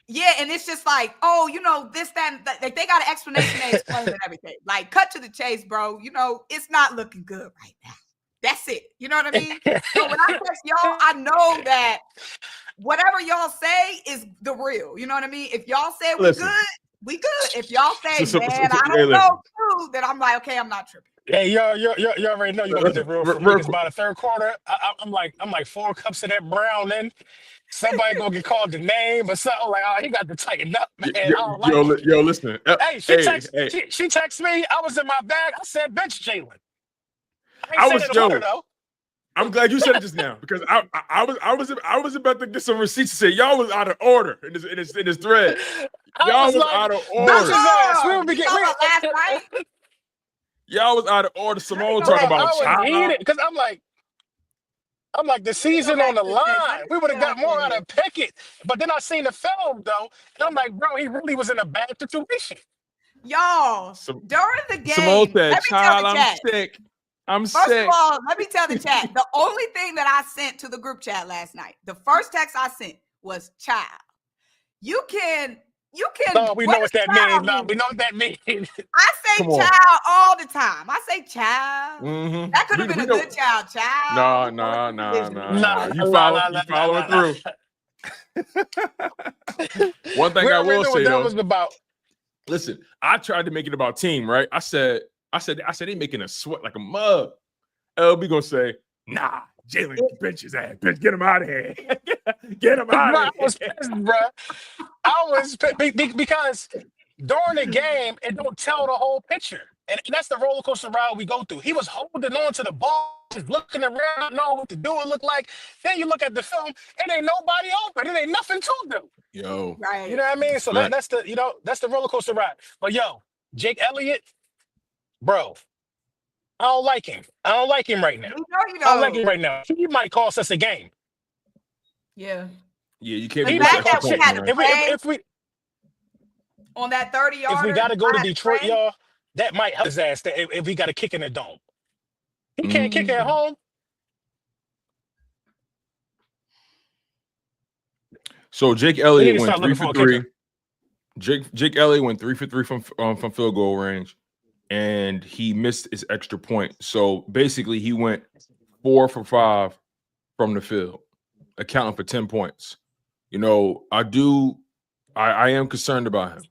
yeah, and it's just like, oh, you know, this, that, and that. Like, they got an explanation, they explain and everything. Like, cut to the chase, bro. You know, it's not looking good right now. That's it. You know what I mean? So when I text y'all, I know that whatever y'all say is the real. You know what I mean? If y'all say we good, we good. If y'all say, man, I don't know too, then I'm like, okay, I'm not tripping. Hey, you already know you're gonna get the real from me, because by the third quarter, I'm like 4 cups of that brown in. Somebody gonna get called the name or something, like, oh, he got to tighten up, man. Yo, listen. Hey, she texted me. I was in my bag. I said, bench Jalen. I'm glad you said it just now, because I was about to get some receipts to say y'all was out of order in this thread. Y'all was out of order. Y'all was out of order. Symone talking about child. Because I'm like the season on the line. We would have got more out of Pickett. But then I seen the film though, and I'm like, bro, he really was in a bad situation. Y'all, during the game, Symone said, child, I'm sick. First of all, let me tell the chat. The only thing that I sent to the group chat last night, the first text I sent was child. You can. No, we know what that means. No, we know what that means. I say child all the time. I say child. Mm-hmm. That could have been a good child. No. You following through. One thing I will say though, was about. Listen, I tried to make it about team, right? I said they making a sweat like a mug. LB gonna say, nah, Jalen bench his ass. Get him out of here. Get him out of here. I was pissed, bro. I was pissed because during the game, it don't tell the whole picture. And that's the roller coaster ride we go through. He was holding on to the ball, just looking around, not knowing what to do. It looked like. Then you look at the film, it ain't nobody open. It ain't nothing to do. Yo, right? You know what I mean? So that's the roller coaster ride. But yo, Jake Elliott, bro, I don't like him. I don't like him right now. I don't like him right now. He might cost us a game. Yeah. Yeah, you can't. The fact that we had to play if we on that 30-yard. If we got to go to Detroit, y'all, that might help his ass. If we got to kick in the dome, he can't kick at home. So Jake Elliott went 3 for 3. Jake Elliott went 3 for 3 from field goal range, and he missed his extra point. So basically, he went 4 for 5 from the field, accounting for 10 points. You know, I am concerned about him,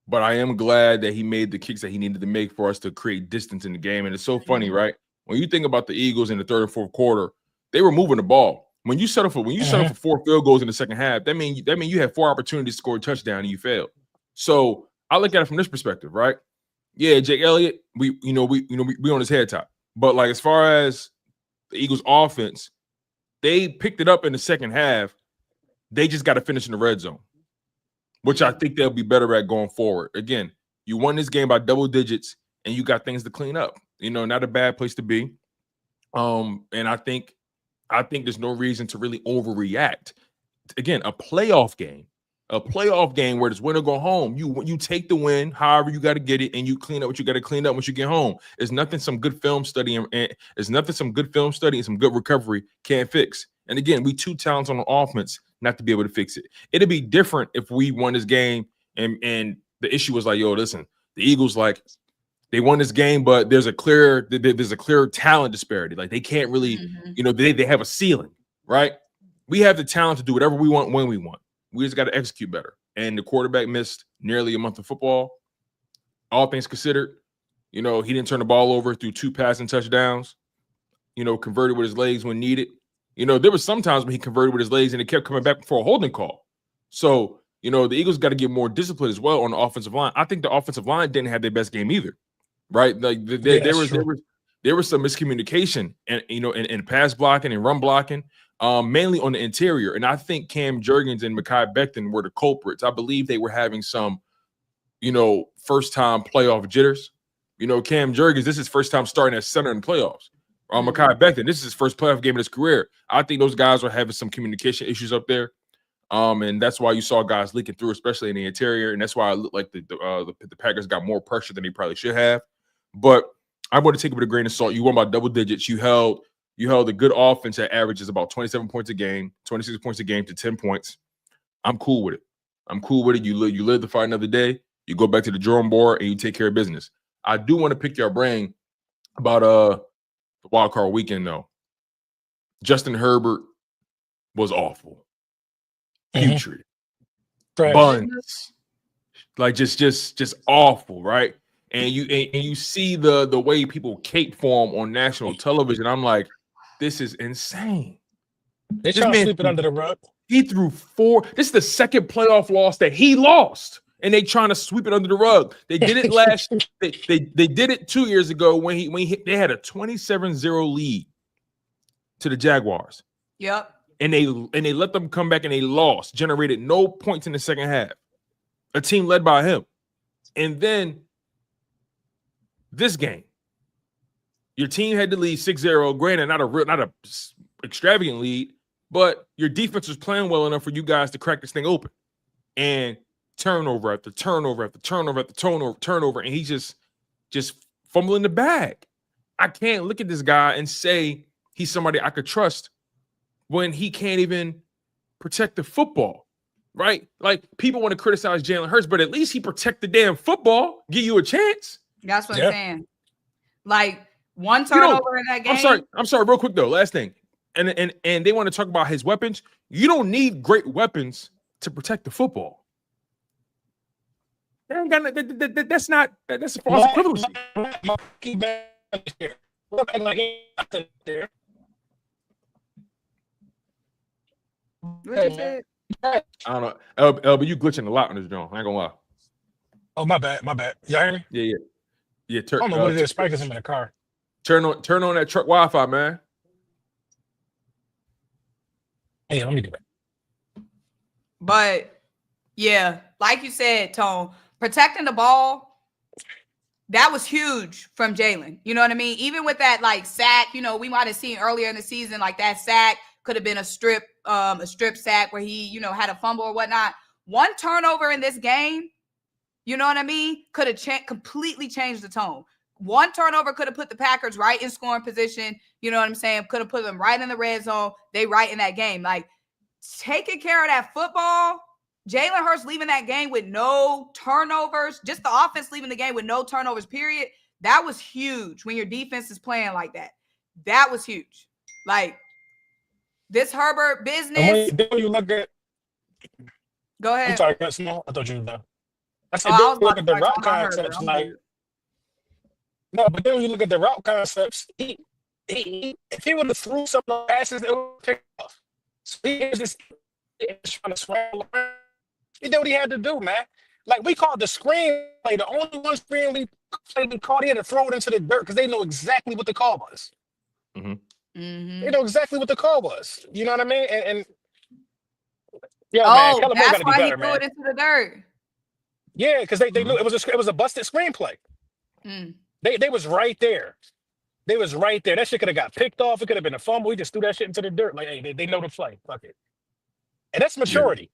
but I am glad that he made the kicks that he needed to make for us to create distance in the game. And it's so funny, right? When you think about the Eagles in the third and fourth quarter, they were moving the ball. When you settle for 4 field goals in the second half, that mean you had 4 opportunities to score a touchdown and you failed. So I look at it from this perspective, right? Yeah, Jake Elliott, we on his head top. But like as far as the Eagles offense, they picked it up in the second half. They just got to finish in the red zone, which I think they'll be better at going forward. Again, you won this game by double digits and you got things to clean up. You know, not a bad place to be. And I think there's no reason to really overreact. Again, a playoff game where it's win or go home. You take the win, however you got to get it, and you clean up what you got to clean up once you get home. It's nothing some good film study and some good recovery can't fix. And again, we too talented on the offense not to be able to fix it. It'd be different if we won this game and the issue was like, yo, listen, the Eagles, like, they won this game, but there's a clear talent disparity. Like they can't really, they have a ceiling, right? We have the talent to do whatever we want when we want. We just got to execute better. And the quarterback missed nearly a month of football. All things considered, he didn't turn the ball over through 2 passing touchdowns. Converted with his legs when needed. You know, there was sometimes when he converted with his legs and it kept coming back for a holding call. So, you know, the Eagles got to get more discipline as well on the offensive line. I think the offensive line didn't have their best game either, right? Like there was some miscommunication and, you know, in pass blocking and run blocking, mainly on the interior. And I think Cam Jurgens and Mekhi Becton were the culprits. I believe they were having some, you know, first-time playoff jitters. You know, Cam Jurgens, this is his first time starting at center in playoffs. Mekhi Becton, this is his first playoff game in his career. I think those guys are having some communication issues up there. And that's why you saw guys leaking through, especially in the interior. And that's why I look like the Packers got more pressure than they probably should have. But I want to take it with a grain of salt. You won by double digits. You held a good offense that averages about 27 points a game, 26 points a game to 10 points. I'm cool with it. You live to fight another day. You go back to the drawing board and you take care of business. I do want to pick your brain about the wild card weekend though. Justin Herbert was awful. Putrid. Buns. Like just awful, right? And you see the way people cape for him on national television. I'm like, this is insane. They trying to sweep it under the rug. He threw 4. This is the second playoff loss that he lost, and they trying to sweep it under the rug. They did it last. they did it 2 years ago when they had a 27-0 lead to the Jaguars. Yep. And they let them come back and they lost, generated no points in the second half. A team led by him, and then this game, your team had to lead 6-0. Granted, not a extravagant lead, but your defense was playing well enough for you guys to crack this thing open. And turnover after turnover after turnover after turnover, and he's just fumbling the bag. I can't look at this guy and say he's somebody I could trust when he can't even protect the football, right? Like, people want to criticize Jalen Hurts, but at least he protect the damn football, give you a chance. That's what I'm saying. Like, one turnover in that game. I'm sorry, real quick though. Last thing. And they want to talk about his weapons. You don't need great weapons to protect the football. That's a false equivalency. What you said? I don't know. But you glitching a lot on this joint. I ain't gonna lie. Oh, my bad. Y'all hear me? Yeah. I don't know what it is. Spikers in my car. Turn on that truck Wi-Fi, man. Hey, let me do that. But yeah, like you said, Tone, protecting the ball, that was huge from Jalen. You know what I mean? Even with that like sack, you know, we might have seen earlier in the season, like that sack could have been a strip sack where he, you know, had a fumble or whatnot. One turnover in this game, you know what I mean, could have completely changed the tone. One turnover could have put the Packers right in scoring position. You know what I'm saying? Could have put them right in the red zone. They right in that game. Like, taking care of that football, Jalen Hurts leaving that game with no turnovers, just the offense leaving the game with no turnovers, period. That was huge when your defense is playing like that. That was huge. Like, this Herbert business. When you look at, go ahead. I'm sorry, Symone. I thought you were done. I said, I was look at the about route to talk about concepts. Herbert. Like, no, but then when you look at the route concepts, he if he would have threw some of the passes, it would take off. So he is just trying to scramble around. He did what he had to do, man. Like, we called the screen play. The only one screen we called, he had to throw it into the dirt because they know exactly what the call was. Mm-hmm. Mm-hmm. They know exactly what the call was. You know what I mean? And man, Kellen Moore that's gotta be why better, he threw man. it into the dirt. Yeah, because they knew it was a busted screenplay. Mm. They was right there. They was right there. That shit could have got picked off. It could have been a fumble. He just threw that shit into the dirt. Like, hey, they know the play. Fuck it. And that's maturity.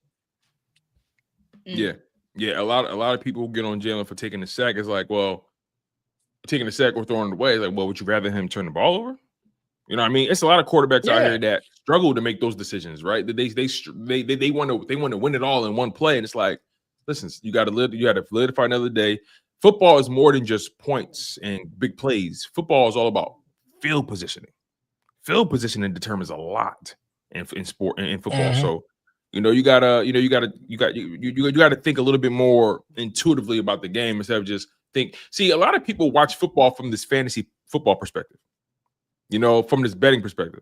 Yeah. A lot of people get on Jalen for taking the sack. It's like, well, taking the sack or throwing it away. It's like, well, would you rather him turn the ball over? You know what I mean? It's a lot of quarterbacks out here that struggle to make those decisions, right? They want to win it all in one play. And it's like, listen, you got to solidify another day. Football is more than just points and big plays. Football is all about field positioning. Field positioning determines a lot in sport and in football. Mm-hmm. So, you gotta think a little bit more intuitively about the game instead of just think. See, a lot of people watch football from this fantasy football perspective, from this betting perspective.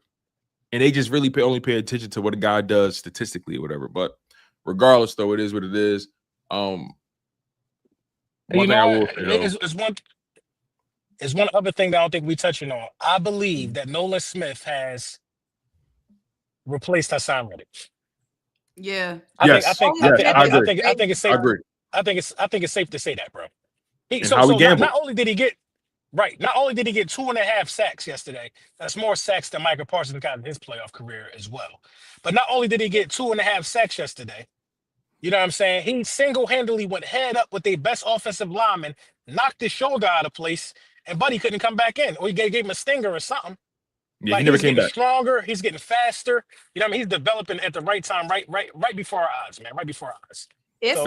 And they just really only pay attention to what a guy does statistically or whatever. But regardless, though, it is what it is. One thing I will say, though, is one other thing that I don't think we're touching on. I believe that Nolan Smith has replaced Hassan Reddick. Yeah. I think it's safe. I agree. I think it's safe to say that, bro. Not only did he get 2.5 sacks yesterday, that's more sacks than Michael Parsons got in his playoff career as well. But not only did he get 2.5 sacks yesterday, you know what I'm saying? He single-handedly went head up with their best offensive lineman, knocked his shoulder out of place, and Buddy couldn't come back in. Or he gave him a stinger or something. Yeah, he never came back. He's getting stronger. He's getting faster. You know what I mean? He's developing at the right time, right before our eyes, man. Right before our eyes. It's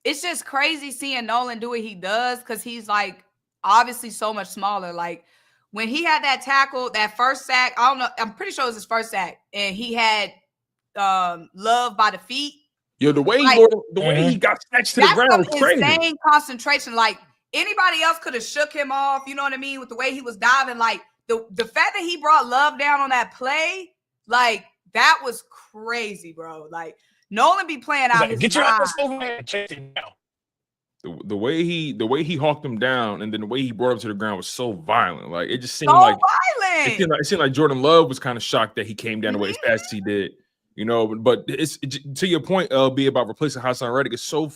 it's just crazy seeing Nolan do what he does because he's like obviously so much smaller. Like when he had that tackle, that first sack, I don't know, I'm pretty sure it was his first sack, and he had Love by the feet. Yo, the way he got snatched to the ground was crazy. Insane concentration. Like anybody else could have shook him off. You know what I mean? With the way he was diving, like the fact that he brought Love down on that play, like that was crazy, bro. Like Nolan be playing out his get your ass over there, chase him down. The way he hawked him down and then the way he brought him to the ground was so violent. Like it just seemed violent. It seemed like Jordan Love was kind of shocked that he came down the way as fast as he did. You know, but it's to your point, LB, about replacing Hassan Reddick. It's so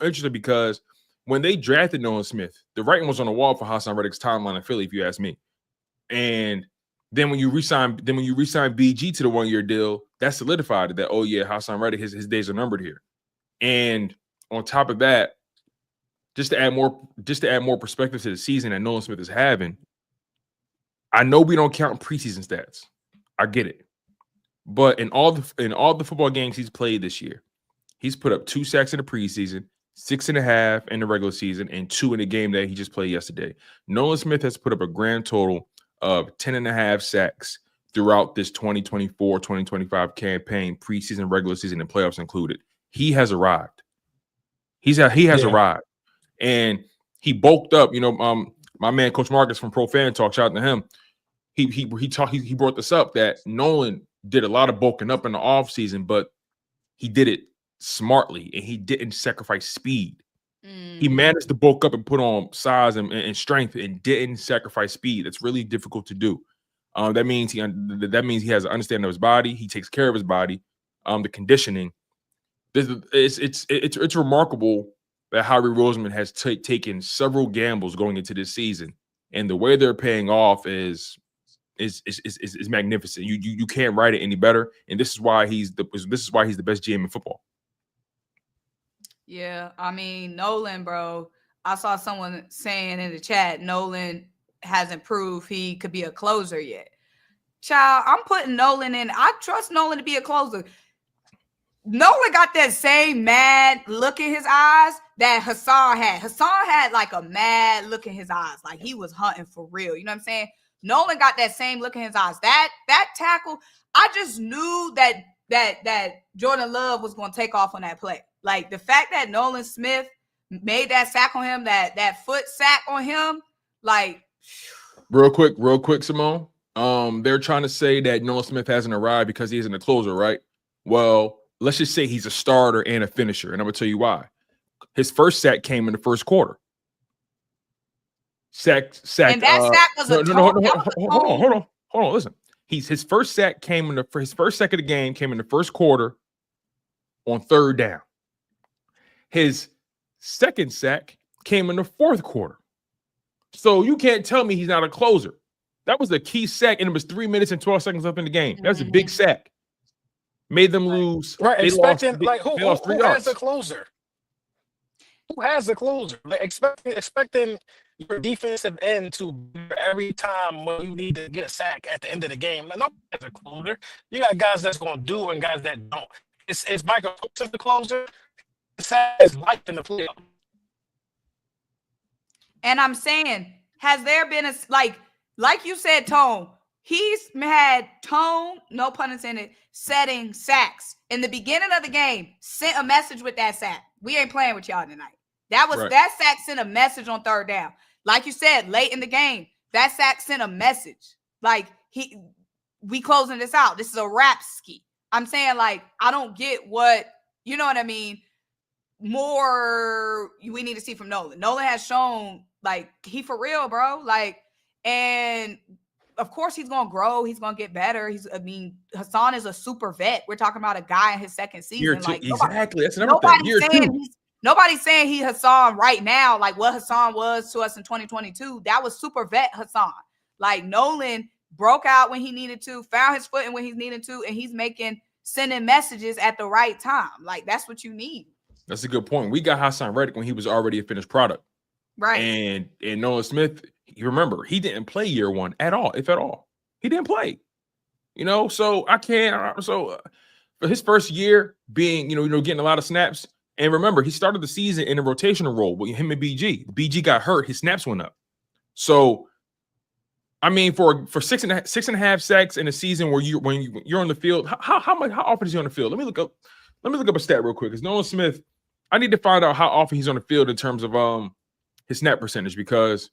interesting because when they drafted Nolan Smith, the writing was on the wall for Hassan Reddick's timeline in Philly, if you ask me. And then when you re-sign BG to the 1-year deal, that solidified it that, oh yeah, Hassan Reddick, his days are numbered here. And on top of that, just to add more perspective to the season that Nolan Smith is having, I know we don't count preseason stats. I get it. But in all the football games he's played this year, he's put up 2 sacks in the preseason, 6.5 in the regular season, and 2 in the game that he just played yesterday. Nolan Smith has put up a grand total of 10.5 sacks throughout this 2024-2025 campaign, preseason, regular season, and playoffs included. He has arrived. He has arrived. And he bulked up. You know, my man Coach Marcus from Pro Fan Talk, shout out to him. He brought this up that Nolan did a lot of bulking up in the offseason, but he did it smartly and he didn't sacrifice speed. He managed to bulk up and put on size and strength and didn't sacrifice speed. That's really difficult to do. That means he has an understanding of his body. He takes care of his body. The conditioning. It's remarkable that Howie Roseman has taken several gambles going into this season, and the way they're paying off is magnificent. You can't write it any better, and this is why he's the best GM in football. Yeah, I mean Nolan, bro. I saw someone saying in the chat, Nolan hasn't proved he could be a closer yet. Child, I'm putting Nolan in. I trust Nolan to be a closer. Nolan got that same mad look in his eyes that Hassan had. Hassan had like a mad look in his eyes, like he was hunting for real. You know what I'm saying? Nolan got that same look in his eyes. That tackle, I just knew that Jordan Love was going to take off on that play. Like the fact that Nolan Smith made that sack on him, that foot sack on him, like. Real quick, Symone. They're trying to say that Nolan Smith hasn't arrived because he isn't a closer, right? Well, let's just say he's a starter and a finisher, and I'm gonna tell you why. His first sack came in the first quarter. Sack. And that sack was hold on. Listen, his first sack came in his first sack of the game came in the first quarter on 3rd down. His second sack came in the 4th quarter. So you can't tell me he's not a closer. That was a key sack, and it was 3 minutes and 12 seconds up in the game. That was a big sack. Made them lose. Right, who has a closer? Who has a closer? Like expecting your defensive end to every time when you need to get a sack at the end of the game. Like, nobody has a closer. You got guys that's going to do and guys that don't. It's Michael Hurts the closer. The sack is life in the playoff. And I'm saying, has there been like you said, Tone? He's had Tone, no pun intended, setting sacks in the beginning of the game. Sent a message with that sack. We ain't playing with y'all tonight. That sack sent a message on 3rd down. Like you said, late in the game, that sack sent a message. Like we closing this out. This is a rap ski. I'm saying, like, I don't get what, you know what I mean? More we need to see from Nolan. Nolan has shown, like, he for real, bro. Like, and of course he's gonna grow, he's gonna get better. Hassan is a super vet. We're talking about a guy in his second season. Like, exactly. That's another thing. Nobody's saying he's Hassan right now, like what Hassan was to us in 2022. That was super vet Hassan. Like, Nolan broke out when he needed to, found his footing when he needed to, and he's sending messages at the right time. Like, that's what you need. That's a good point. We got Hassan Reddick when he was already a finished product. Right. And Nolan Smith, you remember, he didn't play year one at all, if at all. He didn't play. You know, so I can't. So for his first year being, getting a lot of snaps, and remember, he started the season in a rotational role with him and BG. BG got hurt, his snaps went up. So, I mean, for 6.5 sacks in a season where you're on the field, how often is he on the field? Let me look up a stat real quick. Because Nolan Smith, I need to find out how often he's on the field in terms of his snap percentage, because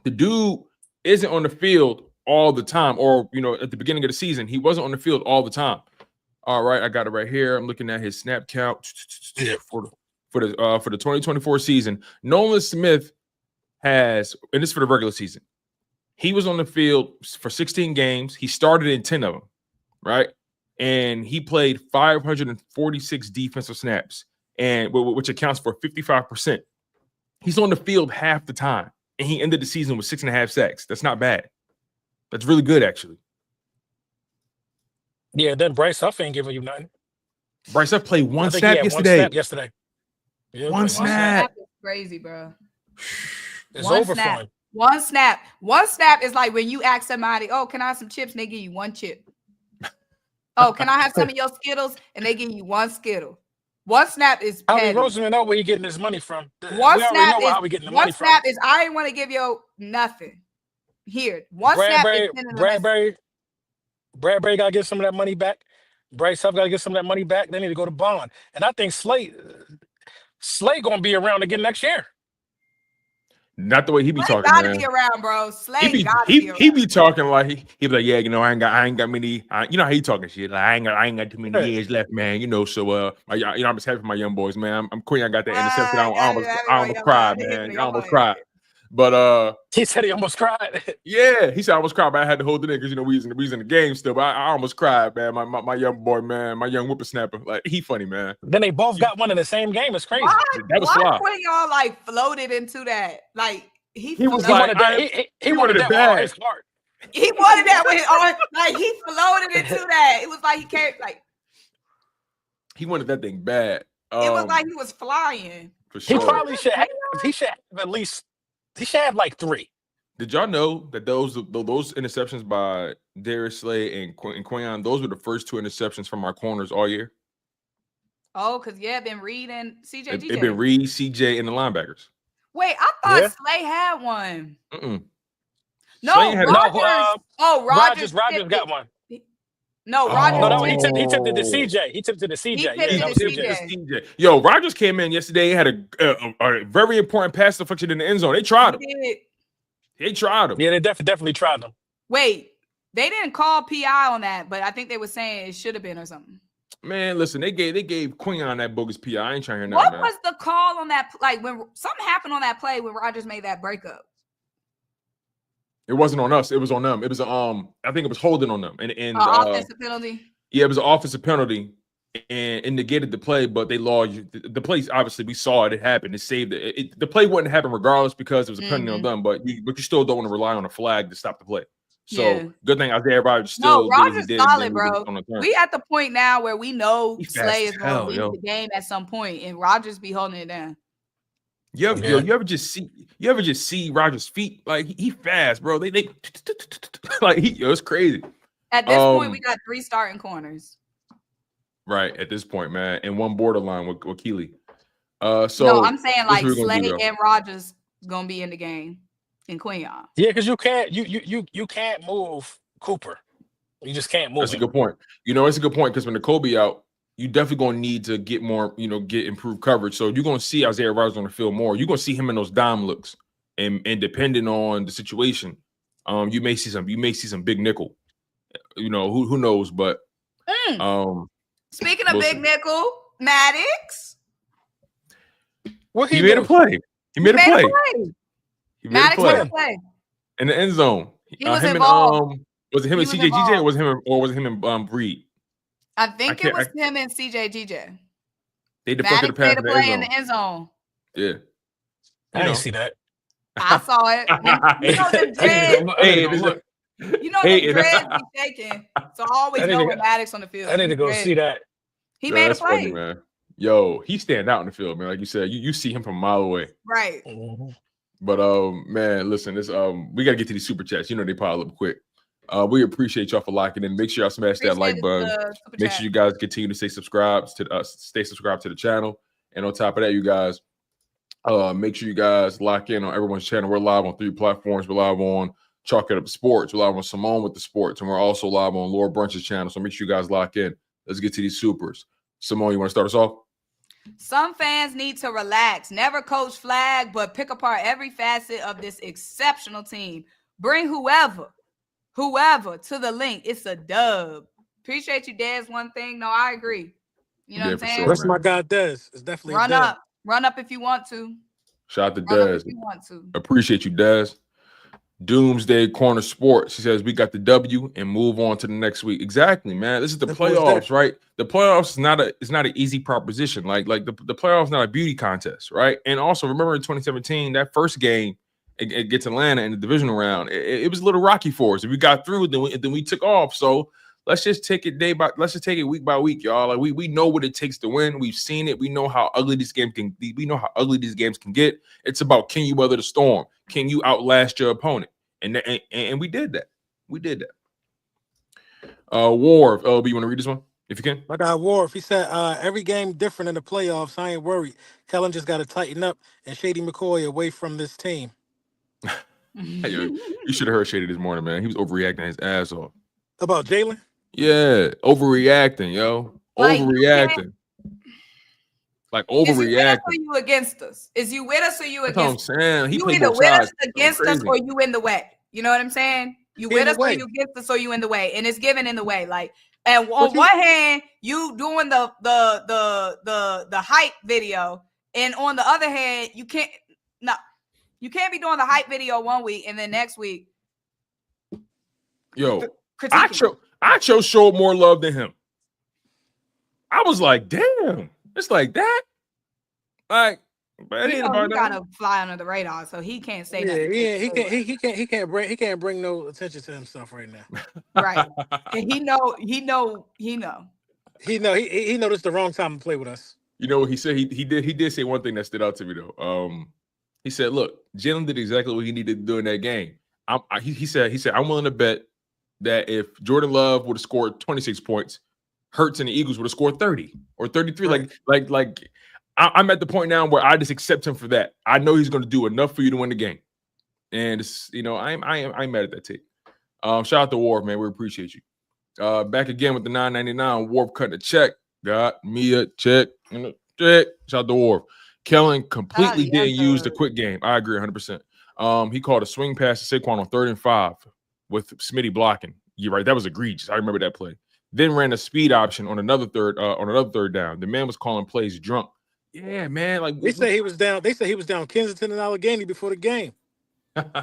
the dude isn't on the field all the time, or at the beginning of the season, he wasn't on the field all the time. All right, I got it right here. I'm looking at his snap count for the 2024 season. Nolan Smith has, and this is for the regular season, he was on the field for 16 games. He started in 10 of them, right? And he played 546 defensive snaps, and which accounts for 55%. He's on the field half the time, and he ended the season with 6.5 sacks. That's not bad. That's really good, actually. Yeah, then Bryce Huff ain't giving you nothing. Bryce Huff played one snap yesterday. Yeah, one snap. That's crazy, bro. It's over for him. One snap. One snap is like when you ask somebody, "Oh, can I have some chips?" And they give you one chip. Oh, can I have some of your Skittles? And they give you one Skittle. One snap is petty. I mean, Roseman know where he getting his money from. One snap is I ain't want to give you nothing. Here, one snap is Bradbury got to get some of that money back. Bryce Huff got to get some of that money back. They need to go to Bond. And I think Slay going to be around again next year. Not the way he be Slay talking, gotta man. Be around, bro. Slay he be talking like he be like, yeah, I ain't got many. You know how he talking shit. Like I ain't got too many years left, man. So I'm just happy for my young boys, man. I'm Quinyon got that interception. I almost cried, man. I almost cried. But he said he almost cried. Yeah, he said I almost cried, but I had to hold it in because we was in the game still. But I almost cried, man. My young boy, man, my young whippersnapper, like he funny, man. Then they both got one in the same game. It's crazy. That was fly. Why y'all like floated into that? Like he was like he wanted it bad. He wanted that with his arm. Like he floated into that. It was like he can't he wanted that thing bad. It was like he was flying. For sure. He probably should have. He should have at least. He should have like 3. Did y'all know that those interceptions by Darius Slay and Quinyon, those were the first 2 interceptions from our corners all year? Oh, because been Reed and CJ. It's been Reed, CJ, and the linebackers. Wait, I thought Slay had one. No, Rogers got one. No, Rogers. No, he tipped it to CJ. He tipped it to CJ. Yo, Rogers came in yesterday. He had a very important pass deflection in the end zone. They tried him. They tried him. Yeah, they definitely tried him. Wait, they didn't call PI on that, but I think they were saying it should have been or something. Man, listen, they gave Quinyon that bogus PI. I ain't trying to hear nothing. What was the call on that? Like when something happened on that play when Rogers made that breakup. It wasn't on us. It was on them. It was I think it was holding on them. And offensive penalty. Yeah, it was an offensive penalty and negated the play, but they lost the play. Obviously, we saw it. It happened. It saved it. The play wouldn't happen regardless because it was a penalty on them. But you still don't want to rely on a flag to stop the play. So good thing out there, everybody still. No, Rogers solid, bro. We at the point now where we know Slay is going to leave the game at some point, and Rogers be holding it down. You ever just see Rogers' feet? Like he fast, bro. They like it's crazy. At this point, we got 3 starting corners. Right at this point, man, and 1 borderline with Keely. So no, I'm saying like Slay and Rogers gonna be in the game in Quinyon. Yeah, because you can't move Cooper. You just can't move. That's a good point. It's a good point because when Nakobe out, you definitely gonna need to get more, get improved coverage. So you're gonna see Isaiah Rodgers on the field more. You're gonna see him in those dime looks, and depending on the situation, you may see some big nickel. who knows? But speaking of big nickel, Maddox. What he made a play. He made a play. Maddox made a play in the end zone. He was involved. Was it him and CJ GJ or was it him and Breed? I think it was him and CJ GJ. They deflected the pass in the end zone. Yeah. I didn't see that. I saw it. You know them dreads. The dreads be shaking. So I always know when Maddox on the field. I need to go see that. He made a play. Funny, man. Yo, he stand out in the field, man. Like you said, you see him from a mile away. Right. Mm-hmm. But man, listen, this we gotta get to these super chats. They pile up quick. We appreciate y'all for locking in. Make sure y'all smash that like button. Make sure you guys continue to stay subscribed to the channel. And on top of that, you guys, make sure you guys lock in on everyone's channel. We're live on 3 platforms. We're live on Chalk It Up Sports. We're live on Symone with the Sports, and we're also live on Laura Brunch's channel. So make sure you guys lock in. Let's get to these supers. Symone, you want to start us off? Some fans need to relax. Never coach flag, but pick apart every facet of this exceptional team. Bring whoever to the link. It's a dub. Appreciate you, Dez. One thing. No, I agree. You know what I'm saying? Sure, that's my guy, Dez. It's definitely run up. Run up if you want to. Shout out to Dez. If you want to. Appreciate you, Dez. Doomsday Corner Sports. She says we got the W and move on to the next week. Exactly, man. This is the playoffs, right? The playoffs is not an easy proposition. Like the playoffs not a beauty contest, right? And also remember in 2017, that first game against Atlanta in the divisional round, it was a little rocky for us. If we got through, then we took off. So let's just take it week by week, y'all. Like we know what it takes to win. We've seen it. We know how ugly these games can be. We know how ugly these games can get. It's about, can you weather the storm? Can you outlast your opponent? And we did that. We did that. Warv, LB, you want to read this one if you can? My guy Warv, he said every game different in the playoffs. I ain't worried. Kellen just got to tighten up and Shady McCoy away from this team. You should have heard Shady this morning, man. He was overreacting his ass off. About Jalen? Yeah, overreacting, yo. Overreacting. Like overreacting. Is you with us or you against us? Is you with us or you against us? That's what I'm saying. You either with us against us or you in the way. You know what I'm saying? You with us or you against us or you in the way. And it's given in the way. Like, and on one hand, you doing the hype video, and on the other hand, you can't be doing the hype video one week and then next week. Yo, I chose showed more love than him. I was like, damn. It's like that. Like, but it ain't about that. Gotta fly under the radar, so he can't say that. Yeah, he can't bring no attention to himself right now. Right. And he know. He noticed the wrong time to play with us. You know what he said? He did say one thing that stood out to me though. He said, look, Jalen did exactly what he needed to do in that game. He said, I'm willing to bet that if Jordan Love would have scored 26 points, Hurts and the Eagles would have scored 30 or 33. Right. Like I'm at the point now where I just accept him for that. I know he's going to do enough for you to win the game. And it's, I'm mad at that take. Shout out to Warp, man. We appreciate you. Back again with the $9.99. Warp cutting a check. Got me a check. Shout out to Warp. Kellen completely didn't use the quick game. I agree 100%. He called a swing pass to Saquon on 3rd and 5 with Smitty blocking. You're right. That was egregious. I remember that play. Then ran a speed option on another third down. The man was calling plays drunk. Yeah, man. Like they say he was down. They say he was down Kensington and Allegheny before the game. I'm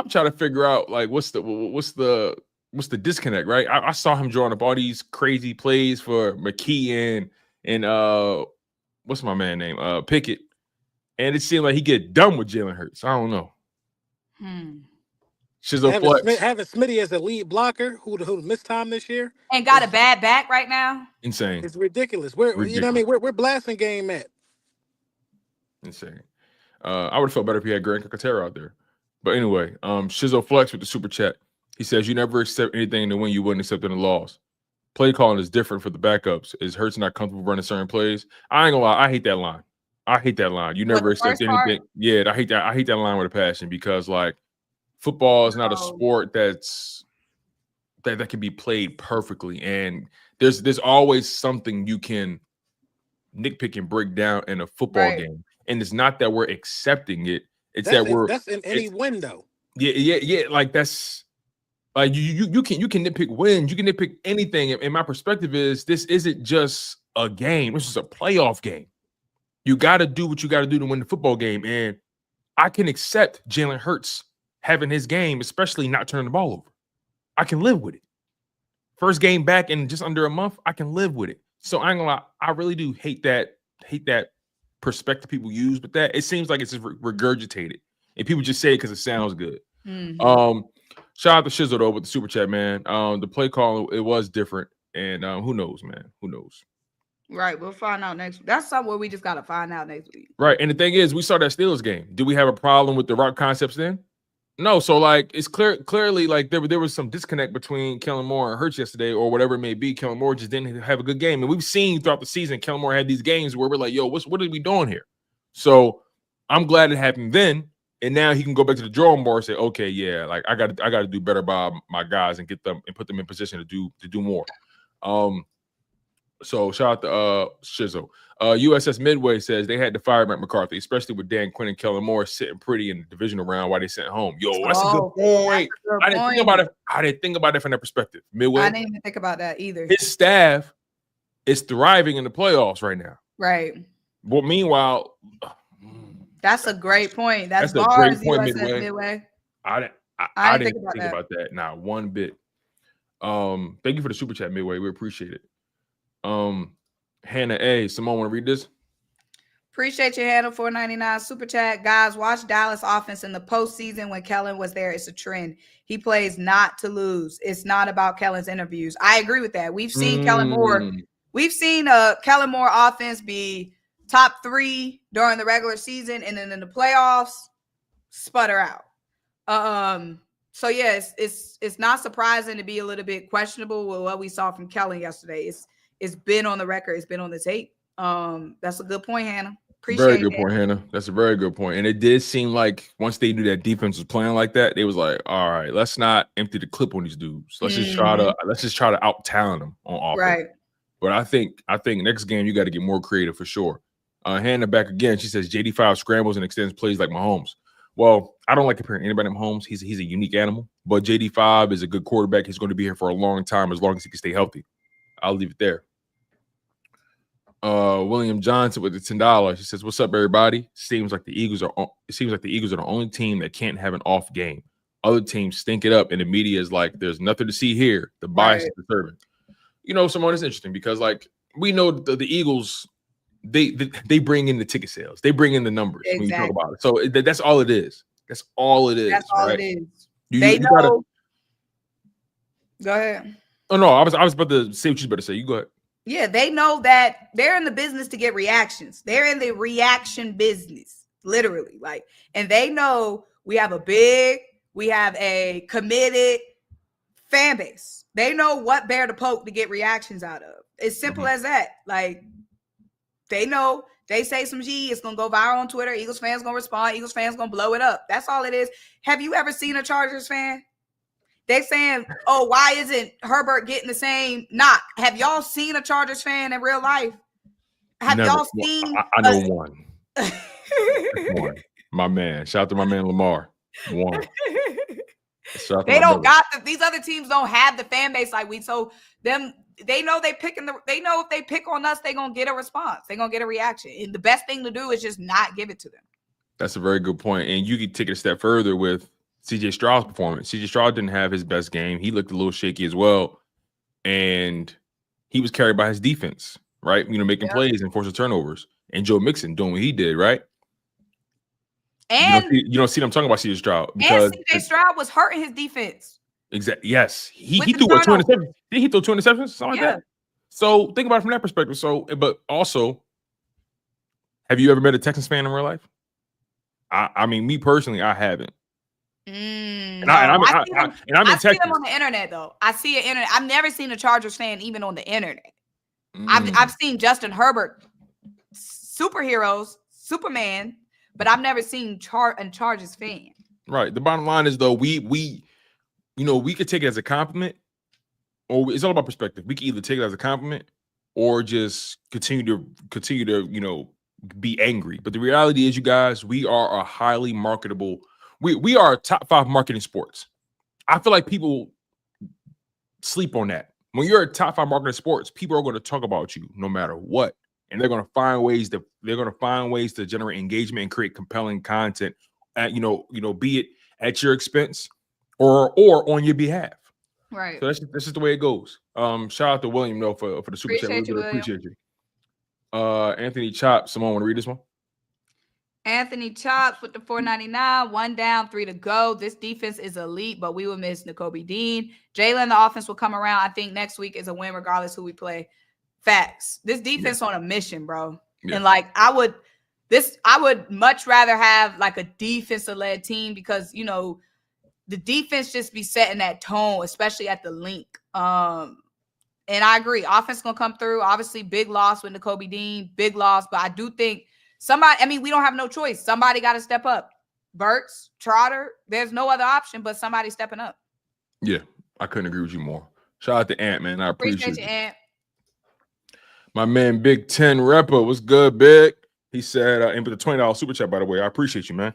trying to figure out like what's the disconnect, right? I saw him drawing up all these crazy plays for McKee and what's my man name? Pickett. And it seemed like he get done with Jalen Hurts. I don't know. Having Smitty as a lead blocker who missed time this year and got a bad back right now. Insane. It's ridiculous. You know what I mean? We're blasting game at. Insane. I would have felt better if he had Grant Cacatera out there. But anyway, Shizzo Flex with the super chat. He says, you never accept anything to win you wouldn't accept in a loss. Play calling is different for the backups. Is Hurts not comfortable running certain plays? I ain't gonna lie, I hate that line. You never accept anything. Yeah, I hate that line with a passion because like football is not a sport that can be played perfectly, and there's always something you can nitpick and break down in a football game. And it's not that we're accepting it; it's that's in any window. Yeah. Like that's Like you can nitpick wins, you can nitpick anything. And my perspective is this isn't just a game, this is a playoff game. You got to do what you got to do to win the football game. And I can accept Jalen Hurts having his game, especially not turning the ball over. I can live with it. First game back in just under a month, I can live with it. So I ain't gonna lie, I really do hate that perspective people use, but that it seems like it's just regurgitated. And people just say it because it sounds good. Mm-hmm. Shout out to Shizzle though with the super chat, man. The play call, it was different. And who knows, man? Who knows? Right, we'll find out next week. That's somewhere we just gotta find out next week. Right, and the thing is, we saw that Steelers game. Do we have a problem with the route concepts then? No. So like, it's clearly like there was some disconnect between Kellen Moore and Hurts yesterday, or whatever it may be. Kellen Moore just didn't have a good game, and we've seen throughout the season, Kellen Moore had these games where we're like, "Yo, what are we doing here?" So I'm glad it happened then, and now he can go back to the drawing board and say, "Okay, yeah, like I got to do better by my guys and get them and put them in position to do more." So shout out to Shizzo. USS Midway says they had to fire Matt McCarthy, especially with Dan Quinn and Kellen Moore sitting pretty in the divisional round while they sent home. Yo, that's a good point. I didn't think about it from that perspective. Midway. I didn't even think about that either. His staff is thriving in the playoffs right now. Right. But meanwhile, that's a great point. That's a great point, Midway. I didn't think about that. Not one bit. Thank you for the super chat, Midway. We appreciate it. Hannah A. Symone, want to read this? Appreciate you, Hannah. $4.99 super chat. Guys, watch Dallas offense in the postseason when Kellen was there. It's a trend. He plays not to lose. It's not about Kellen's interviews. I agree with that. We've seen Kellen Moore. We've seen Kellen Moore offense be top 3 during the regular season, and then in the playoffs, sputter out. So yes, it's not surprising to be a little bit questionable with what we saw from Kellen yesterday. It's been on the record. It's been on the tape. That's a good point, Hannah. Very good point, Hannah. That's a very good point. And it did seem like once they knew that defense was playing like that, they was like, all right, let's not empty the clip on these dudes. Let's just try to out talent them on offense. Right. But I think next game you got to get more creative for sure. Hannah back again. She says JD5 scrambles and extends plays like Mahomes. Well, I don't like comparing anybody to Mahomes. He's a unique animal, but JD5 is a good quarterback. He's going to be here for a long time as long as he can stay healthy. I'll leave it there. William Johnson with the $10. He says, "What's up, everybody? Seems like the Eagles are the only team that can't have an off game. Other teams stink it up, and the media is like, there's nothing to see here. The bias is disturbing." You know, Symone, it's interesting because like we know the Eagles, they bring in the ticket sales, they bring in the numbers when you talk about it. So that's all it is. That's all it is. That's all it is. They know. Go ahead. Oh no, I was about to say what you better say. You go ahead. Yeah, they know that they're in the business to get reactions. They're in the reaction business, literally. Like, and they know we have a committed fan base. They know what bear to poke to get reactions out of. It's simple as that. Like, they know they say some G, it's gonna go viral on Twitter. Eagles fans gonna respond. Eagles fans gonna blow it up. That's all it is. Have you ever seen a Chargers fan? They're saying, "Oh, why isn't Herbert getting the same knock?" Have y'all seen a Chargers fan in real life? Have y'all seen? I know one. One. My man. Shout out to my man Lamar. One. They don't got these other teams don't have the fan base like we. So them, they know they know if they pick on us, they're gonna get a response. They're gonna get a reaction. And the best thing to do is just not give it to them. That's a very good point. And you can take it a step further with CJ Stroud's performance. CJ Stroud didn't have his best game. He looked a little shaky as well. And he was carried by his defense, right? You know, making plays and forcing turnovers. And Joe Mixon doing what he did, right? And you don't see them talking about CJ Stroud. Because CJ Stroud was hurting his defense. Exactly. Yes. He threw 2 interceptions. Did he throw 2 interceptions? Something like that. So think about it from that perspective. So, but also, have you ever met a Texans fan in real life? I mean, me personally, I haven't. I'm in Texas. I see them on the internet though. I see an internet. I've never seen a Chargers fan even on the internet. I've seen Justin Herbert, superheroes, Superman, but I've never seen a Chargers fan. Right. The bottom line is though, we could take it as a compliment, or it's all about perspective. We can either take it as a compliment or just continue to be angry. But the reality is, you guys, we are a highly marketable. We are a top 5 marketing sports. I feel like people sleep on that. When you're a top 5 market in sports, people are going to talk about you no matter what, and they're going to find ways to generate engagement and create compelling content, at be it at your expense or on your behalf. Right. So that's just the way it goes. Shout out to William though for the super chat. Appreciate you, William. Appreciate you. Anthony Chop, Symone, want to read this one? Anthony Chops with the $4.99, 1 down, 3 to go. This defense is elite, but we will miss Nakobe Dean. Jalen, the offense will come around. I think next week is a win regardless who we play. Facts. This defense on a mission, bro. Yeah. And like I would much rather have like a defensive-led team because the defense just be setting that tone, especially at the link. And I agree. Offense gonna come through. Obviously, big loss with Nakobe Dean, big loss, but I do think we don't have no choice. Somebody got to step up. Burks, Trotter, there's no other option but somebody stepping up. Yeah, I couldn't agree with you more. Shout out to Ant, man. I appreciate you, Ant. My man, Big 10 Repper, what's good, Big? He said, and with the $20 super chat, by the way, I appreciate you, man.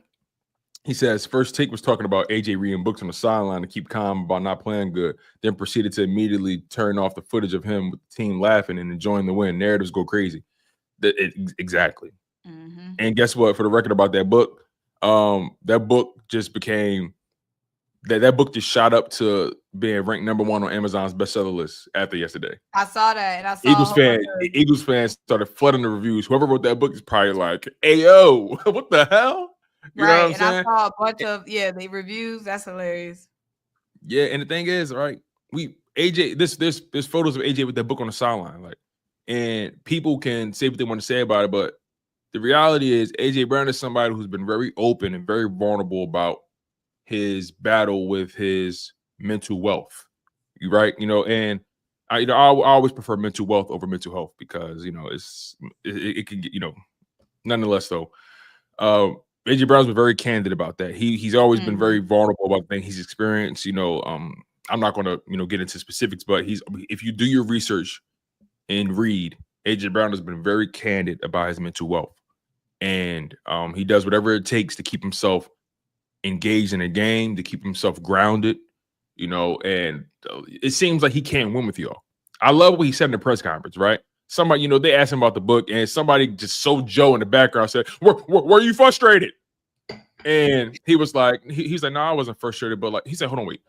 He says, first take was talking about AJ reading books on the sideline to keep calm about not playing good, then proceeded to immediately turn off the footage of him with the team laughing and enjoying the win. Narratives go crazy. Exactly. Mm-hmm. And guess what? For the record about that book just became that book just shot up to being ranked number 1 on Amazon's bestseller list after yesterday. I saw that, and I saw Eagles fans started flooding the reviews. Whoever wrote that book is probably like, "Hey yo, what the hell?" You know what I'm saying? I saw a bunch of the reviews. That's hilarious. Yeah, and the thing is, right? AJ, there's photos of AJ with that book on the sideline, like, and people can say what they want to say about it, but the reality is AJ Brown is somebody who's been very open and very vulnerable about his battle with his mental wealth, right? And I always prefer mental wealth over mental health because it can get nonetheless though. AJ Brown's been very candid about that. He's always been very vulnerable about things he's experienced. I'm not going to get into specifics, but if you do your research and read, AJ Brown has been very candid about his mental wealth. And he does whatever it takes to keep himself engaged in a game, to keep himself grounded, and it seems like he can't win with y'all. I love what he said in the press conference, right? Somebody, they asked him about the book, and somebody just so Joe in the background said, were you frustrated? And he was like, he's like, no, I wasn't frustrated, but like, he said, hold on, wait.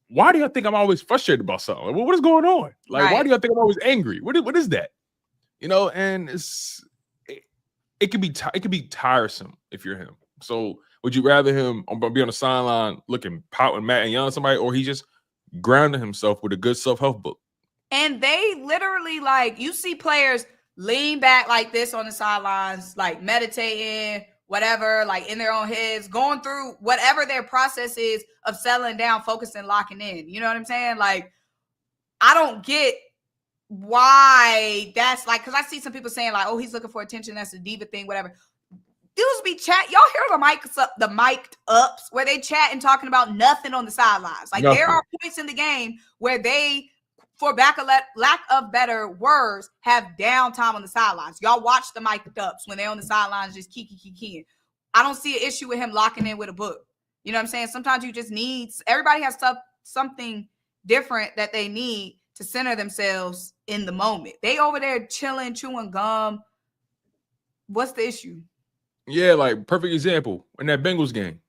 Why do you think I'm always frustrated about something? Like, what is going on? Like, Why do you think I'm always angry? What is that? And it can be tiresome if you're him. So would you rather him be on the sideline looking pouting, mad and yelling at somebody, or he just grounded himself with a good self-help book? And they literally, like, you see players lean back like this on the sidelines, like meditating, whatever, like in their own heads, going through whatever their process is of settling down, focusing, locking in. You know what I'm saying? Like, I don't get why that's like, because I see some people saying like, oh, he's looking for attention, that's a diva thing, whatever. Dudes be chat. Y'all hear the mic'd ups where they chat and talking about nothing on the sidelines. Like there are points in the game where they, for lack of better words, have downtime on the sidelines. Y'all watch the mic'd ups when they're on the sidelines just kicking. I don't see an issue with him locking in with a book. You know what I'm saying? Sometimes you just need, everybody has something different that they need to center themselves in the moment. They over there chilling, chewing gum. What's the issue? Yeah, like perfect example in that Bengals game.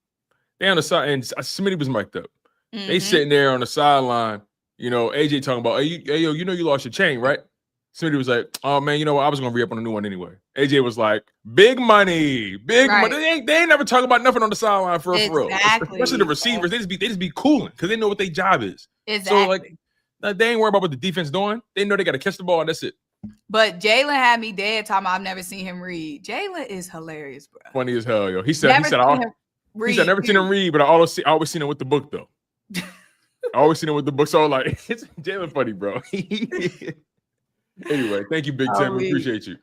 They on the side, and Smitty was mic'd up. Mm-hmm. They sitting there on the sideline. AJ talking about, hey, yo, you lost your chain, right? Smitty was like, oh man, I was gonna re-up on a new one anyway. AJ was like, big money. They ain't never talk about nothing on the sideline for real. Especially the receivers. They just be cooling because they know what their job is. Exactly. So like, they ain't worried about what the defense doing. They know they got to catch the ball and that's it. But Jalen had me dead talking about I've never seen him read. Jalen is hilarious, bro. Funny as hell, yo. He said, never seen him read, but I always seen him with the book though. I always seen him with the book. So like, it's Jalen funny, bro. Anyway, thank you, Big Tim. We appreciate you.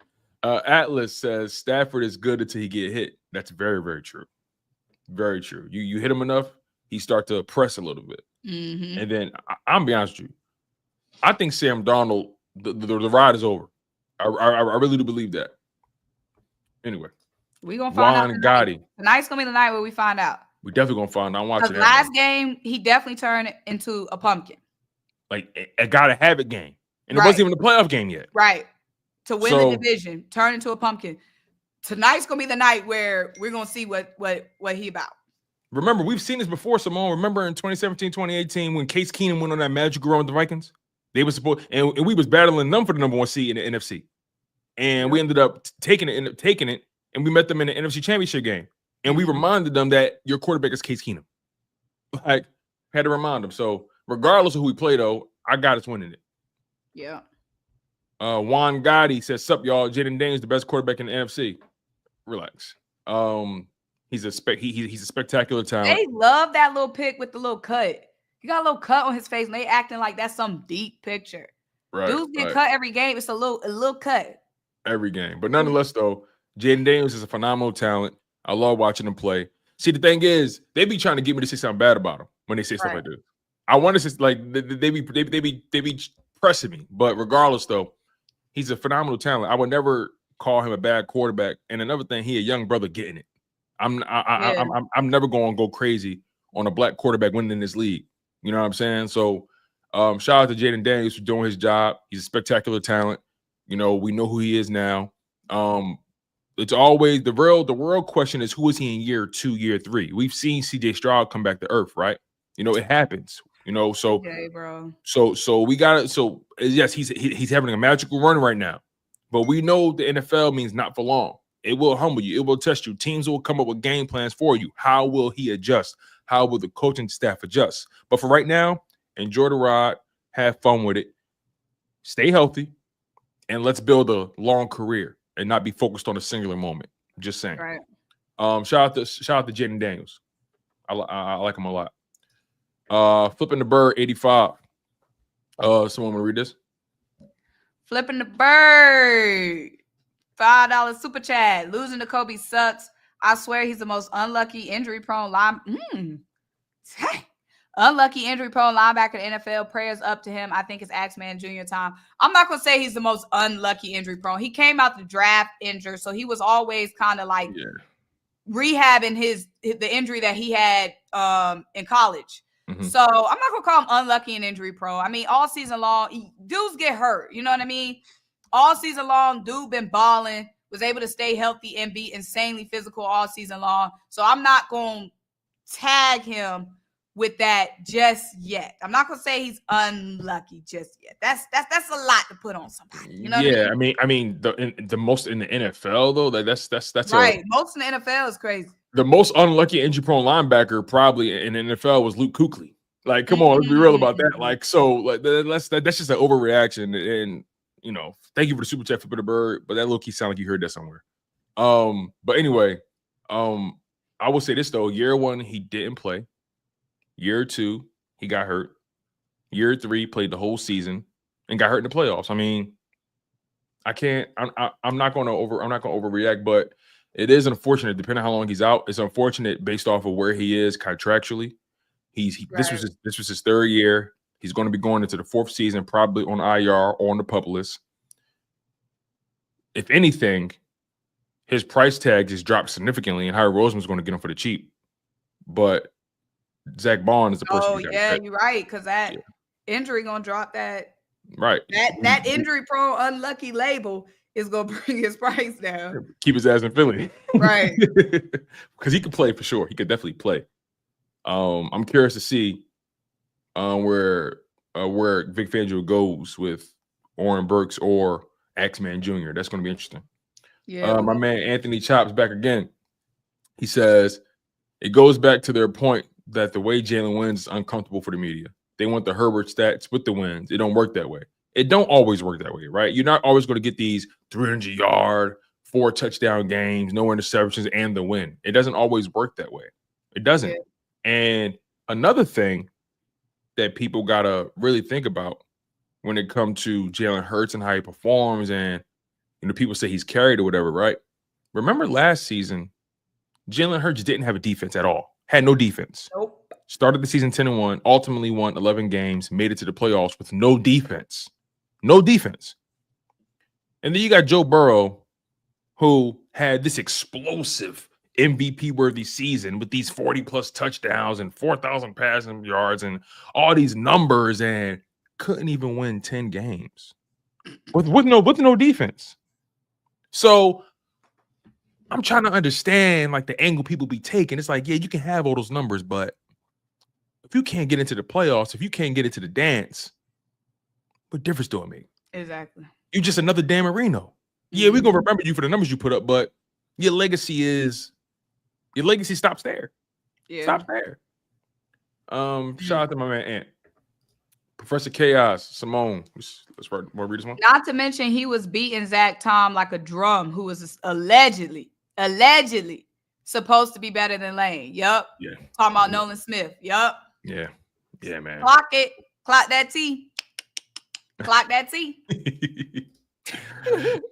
Atlas says Stafford is good until he get hit. That's very, very true. Very true. You hit him enough, he start to press a little bit. Mm-hmm. And then I'm be honest with you. I think Sam Darnold, the ride is over. I really do believe that. Anyway, we gonna find out tonight. Tonight's gonna be the night where we find out. We definitely gonna find out. I'm watching that. Last game, he definitely turned into a pumpkin. like a gotta have it game, and it Right. wasn't even a playoff game yet. Right. To win So- the division, turn into a pumpkin. Tonight's gonna be the night where we're gonna see what he about. Remember, we've seen this before, Simone. Remember in 2017, 2018, when Case Keenum went on that magic run with the Vikings? They were supposed, and we was battling them for the number 1 seed in the NFC. And we ended up taking it, and we met them in the NFC Championship game. And we reminded them that your quarterback is Case Keenum. Like, had to remind them. So, regardless of who we play, though, I got us winning it. Yeah. Juan Gotti says, "Sup, y'all? Jalen Daniels, the best quarterback in the NFC." Relax. He's a spectacular talent. They love that little pic with the little cut. He got a little cut on his face, and they acting like that's some deep picture. Right, Dudes get cut every game. It's a little cut. Every game. But nonetheless, though, Jalen Daniels is a phenomenal talent. I love watching him play. See, the thing is, they be trying to get me to say something bad about him when they say stuff like this. I want to say, like, they be pressing me. But regardless, though, he's a phenomenal talent. I would never call him a bad quarterback. And another thing, he a young brother getting it. I'm never going to go crazy on a black quarterback winning in this league. You know what I'm saying? So, shout out to Jalen Daniels for doing his job. He's a spectacular talent. You know, we know who he is now. It's always the real question is, who is he in year 2, year 3? We've seen CJ Stroud come back to earth, right? You know, it happens. You know, so bro. So we got it. So yes, he's having a magical run right now, but we know the NFL means not for long. It will humble you. It will test you. Teams will come up with game plans for you. How will he adjust? How will the coaching staff adjust? But for right now, enjoy the ride, have fun with it, stay healthy, and let's build a long career and not be focused on a singular moment. Just saying. Right. Shout out to Jalen Daniels. I like him a lot. Flipping the bird 85. Someone want to read this? Flipping the bird. $5 super chat. Losing to Nakobe sucks. I swear he's the most unlucky injury-prone unlucky injury-prone linebacker in the NFL. Prayers up to him. I think it's Axeman Jr. time. I'm not going to say he's the most unlucky injury-prone. He came out the draft injured, so he was always kind of like rehabbing the injury that he had in college. So I'm not going to call him unlucky and injury-prone. I mean, all season long, dudes get hurt. You know what I mean? All season long, dude been balling, was able to stay healthy and be insanely physical all season long. So I'm not going to tag him with that just yet. I'm not going to say he's unlucky just yet. That's a lot to put on somebody. You know what I mean? I mean the most in the NFL though, that's right. Most in the NFL is crazy. The most unlucky injury-prone linebacker probably in the NFL was Luke Kuechly. Like, come on, let's be real about that. Like, so like that's just an overreaction. And you know, thank you for the super chat for the bird, but that low key sound like you heard that somewhere. But anyway, I will say this though: year 1, he didn't play. Year 2, he got hurt. Year 3, played the whole season and got hurt in the playoffs. I mean, I'm not going to overreact, but it is unfortunate depending on how long he's out. It's unfortunate based off of where he is contractually. This was his 3rd year. He's going to be going into the 4th season, probably on IR or on the PUP list. If anything, his price tag just dropped significantly, and Harry Roseman's going to get him for the cheap. But Zach Bond is the person. Oh yeah, you're right, because that injury gonna drop that. Right. That injury prone unlucky label is gonna bring his price down. Keep his ass in Philly. Right. Because he could play for sure. He could definitely play. I'm curious to see where Vic Fangio goes with Oren Burks or Axeman Jr. That's going to be interesting. Yeah. My man Anthony Chops back again. He says it goes back to their point that the way Jalen wins is uncomfortable for the media. They want the Herbert stats with the wins. It don't work that way. It don't always work that way, right? You're not always going to get these 300-yard, 4 touchdown games, no interceptions, and the win. It doesn't always work that way. It doesn't. Yeah. And another thing that people got to really think about when it comes to Jalen Hurts and how he performs, and people say he's carried or whatever, right? Remember last season, Jalen Hurts didn't have a defense at all. Had no defense. Nope. Started the season 10-1, ultimately won 11 games, made it to the playoffs with no defense. No defense. And then you got Joe Burrow, who had this explosive MVP-worthy season with these 40-plus touchdowns and 4,000 passing yards and all these numbers. And couldn't even win 10 games with no defense. So I'm trying to understand like the angle people be taking. It's like, yeah, you can have all those numbers, but if you can't get into the playoffs, if you can't get into the dance, what difference do it make? Exactly. You just another Dan Marino. Yeah, we're gonna remember you for the numbers you put up, but your legacy stops there. Yeah. Stops there. Shout out to my man Ant. Professor Chaos, Symone. Let's read this one. Not to mention he was beating Zach Tom like a drum, who was allegedly supposed to be better than Lane. Yup. Yeah. Talking about Nolan Smith. Yup. Yeah. Yeah, man. Clock it. Clock that T. Clock that T.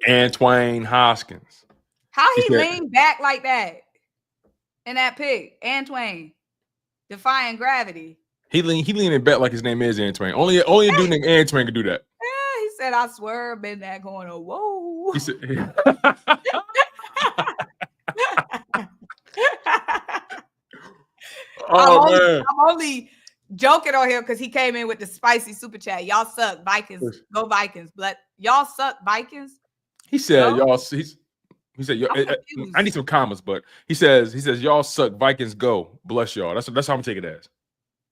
Antoine Hoskins. How he leaned back like that in that pick? Antoine. Defying gravity. He leaning back like his name is Antoine. Only a dude named Antoine can do that. Yeah, he said, I swear I've been that going, whoa. He said, I'm only joking on him because he came in with the spicy super chat. Y'all suck, Vikings. Go Vikings. But y'all suck, Vikings. He said, y'all. He said, I need some commas, but he says, y'all suck, Vikings go. Bless y'all. That's how I'm taking it as.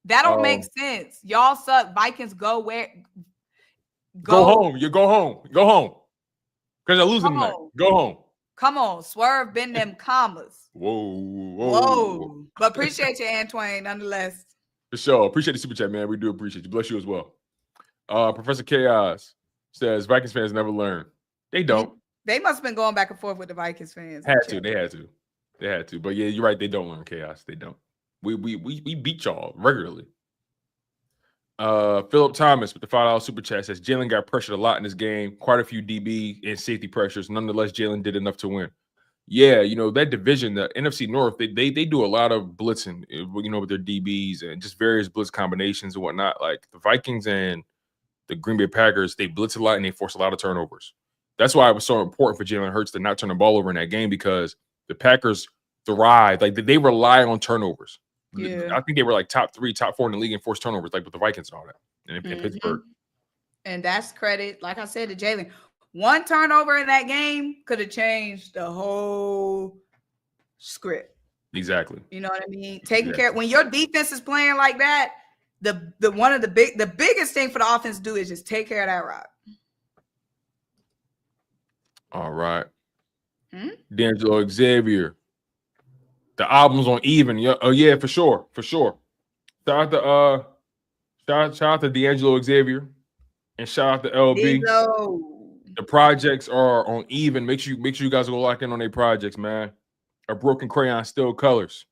That don't make sense. Y'all suck. Vikings go where? Go home. You go home. Go home. Because you're losing tonight. Go home. Come on. Swerve bend them commas. Whoa. But appreciate you, Antoine, nonetheless. For sure. Appreciate the super chat, man. We do appreciate you. Bless you as well. Professor Chaos says Vikings fans never learn. They don't. They must have been going back and forth with the Vikings fans. They had to. But yeah, you're right. They don't learn. Chaos. They don't. We beat y'all regularly. Philip Thomas with the $5 super chat says Jalen got pressured a lot in this game. Quite a few DB and safety pressures. Nonetheless, Jalen did enough to win. Yeah, that division, the NFC North, they do a lot of blitzing, with their DBs and just various blitz combinations and whatnot. Like the Vikings and the Green Bay Packers, they blitz a lot and they force a lot of turnovers. That's why it was so important for Jalen Hurts to not turn the ball over in that game, because the Packers thrive. Like they rely on turnovers. Yeah. I think they were like top 3, top 4 in the league in forced turnovers, like with the Vikings and all that, and in Pittsburgh. And that's credit, like I said, to Jalen. One turnover in that game could have changed the whole script. Exactly. You know what I mean? Taking care when your defense is playing like that. The biggest thing for the offense to do is just take care of that rock. All right. D'Angelo Xavier. The album's on even. Yeah, yeah, for sure. Shout out to D'Angelo Xavier and shout out to LB. The projects are on even. Make sure you guys go lock in on their projects, man. A Broken Crayon, Still Colors.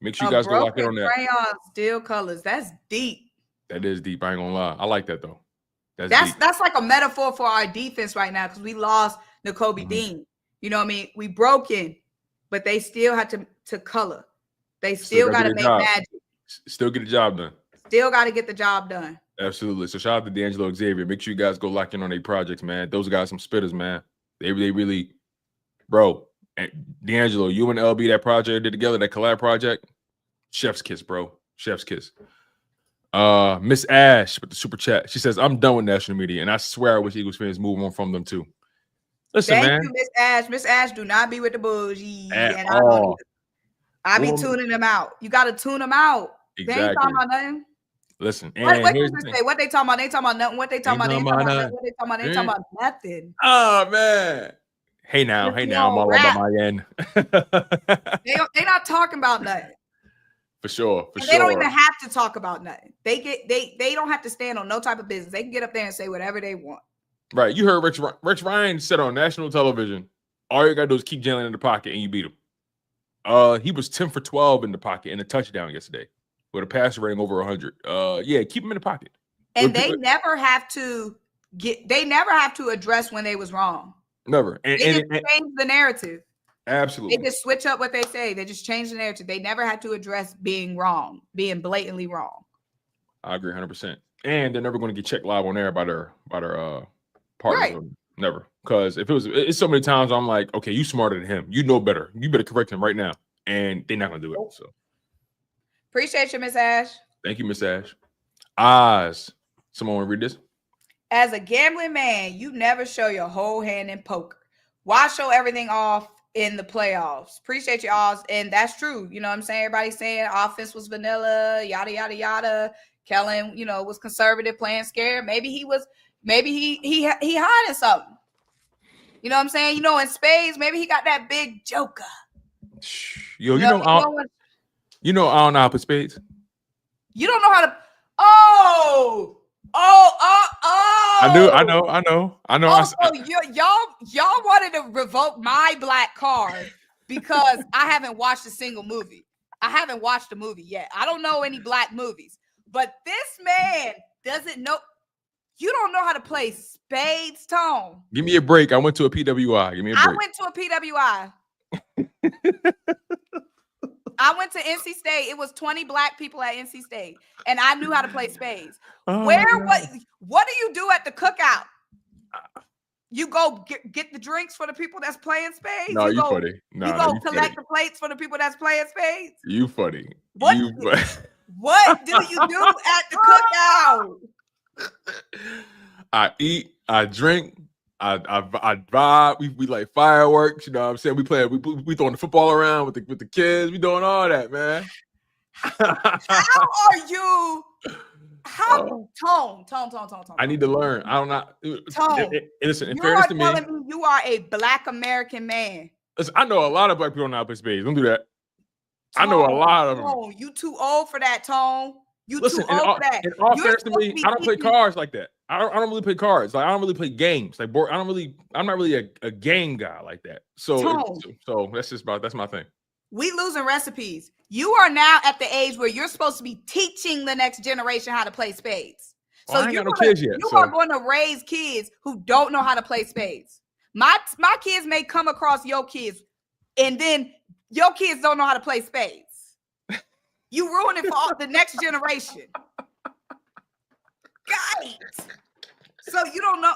Make sure you guys go lock in on that. Crayon, Still Colors. That's deep. That is deep. I ain't gonna lie. I like that though. That's like a metaphor for our defense right now, because we lost Nakobe Dean. You know what I mean? We broken, but they still had to color. They still got to make magic. Still get the job done. Still got to get the job done. Absolutely. So shout out to D'Angelo Xavier. Make sure you guys go lock in on their projects, man. Those guys some spitters, man. They really, bro. D'Angelo, you and LB, that project did together, that collab project, chef's kiss, bro. Chef's kiss. Miss Ash with the super chat. She says, I'm done with national media, and I swear I wish Eagles fans move on from them too. Listen, Thank you, Miss Ash. Miss Ash, do not be with the Bougie. At all. I be tuning them out. You got to tune them out. Exactly. They ain't talking about nothing. Listen, what they talking about? They talking about nothing. What they talking about? They talking about nothing. What they talking about? They talking about nothing. Oh man. Hey now, I'm all about my end. they not talking about nothing. For sure. They don't even have to talk about nothing. They don't have to stand on no type of business. They can get up there and say whatever they want. Right. You heard Rich Ryan said on national television, all you gotta do is keep Jalen in the pocket and you beat him. He was 10 for 12 in the pocket in a touchdown yesterday with a passer rating over 100. Yeah, keep him in the pocket. And they never have to address when they was wrong. Never. They just change the narrative. Absolutely. They just switch up what they say. They just change the narrative. They never had to address being wrong, being blatantly wrong. I agree 100%. And they're never going to get checked live on air by their partners. Right. Never. Because it's so many times I'm like, okay, you smarter than him. You know better. You better correct him right now. And they're not going to do it. So appreciate you, Miss Ash. Thank you, Miss Ash. Oz. Someone read this. As a gambling man, you never show your whole hand in poker. Why show everything off in the playoffs? Appreciate y'all. And that's true. You know what I'm saying? Everybody's saying offense was vanilla, yada, yada, yada. Kellen, was conservative, playing scared. Maybe he hiding something. You know what I'm saying? In Spades, maybe he got that big joker. Yo, I don't know how to play Spades. You don't know how to. Oh. I know. Oh, so y'all wanted to revoke my black card because I haven't watched a single movie. I haven't watched a movie yet. I don't know any black movies. But this man doesn't know. You don't know how to play Spades, Tone. Give me a break. I went to a PWI. Give me a break. I went to a PWI. I went to NC State. It was 20 black people at NC State, and I knew how to play Spades. What do you do at the cookout? You go get the drinks for the people that's playing Spades? No, you funny. No, you go collect the plates for the people that's playing Spades? You funny. What do you do at the cookout? I eat, I drink, I vibe. We like fireworks. You know what I'm saying? We throwing the football around with the kids. We doing all that, man. How are you? Tone. I need to learn. I don't know. Tone. Listen, you are telling me you are a black American man. Listen, I know a lot of black people don't know how to play Spades. Don't do that. Tone, I know a lot of them. Tone, you too old for that, Tone. Listen, too old for that. In all fairness to me, I don't play cards like that. I don't really play cards. Like I don't really play games. Like I'm not really a game guy like that. So that's my thing. We losing recipes. You are now at the age where you're supposed to be teaching the next generation how to play Spades. So I ain't got no kids yet. You are going to raise kids who don't know how to play Spades. My kids may come across your kids, and then your kids don't know how to play Spades. You ruin it for all the next generation. Guys. So you don't know.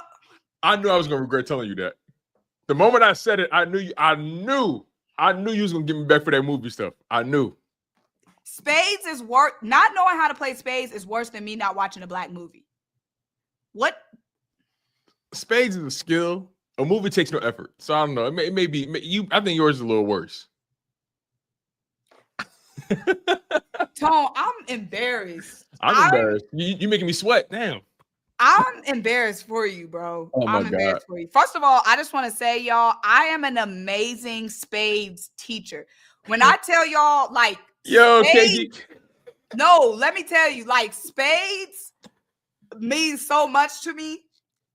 I knew I was gonna regret telling you that. The moment I said it, I knew you was gonna give me back for that movie stuff. I knew. Spades is worse. Not knowing how to play Spades is worse than me not watching a black movie. What? Spades is a skill. A movie takes no effort. So I don't know. It may be you. I think yours is a little worse. Tone, I'm embarrassed. I'm embarrassed. You making me sweat. Damn. I'm embarrassed for you, bro. Oh my I'm embarrassed for you. First of all, I just want to say, y'all, I am an amazing Spades teacher. When I tell y'all, like, Spades, no, let me tell you, like, Spades means so much to me.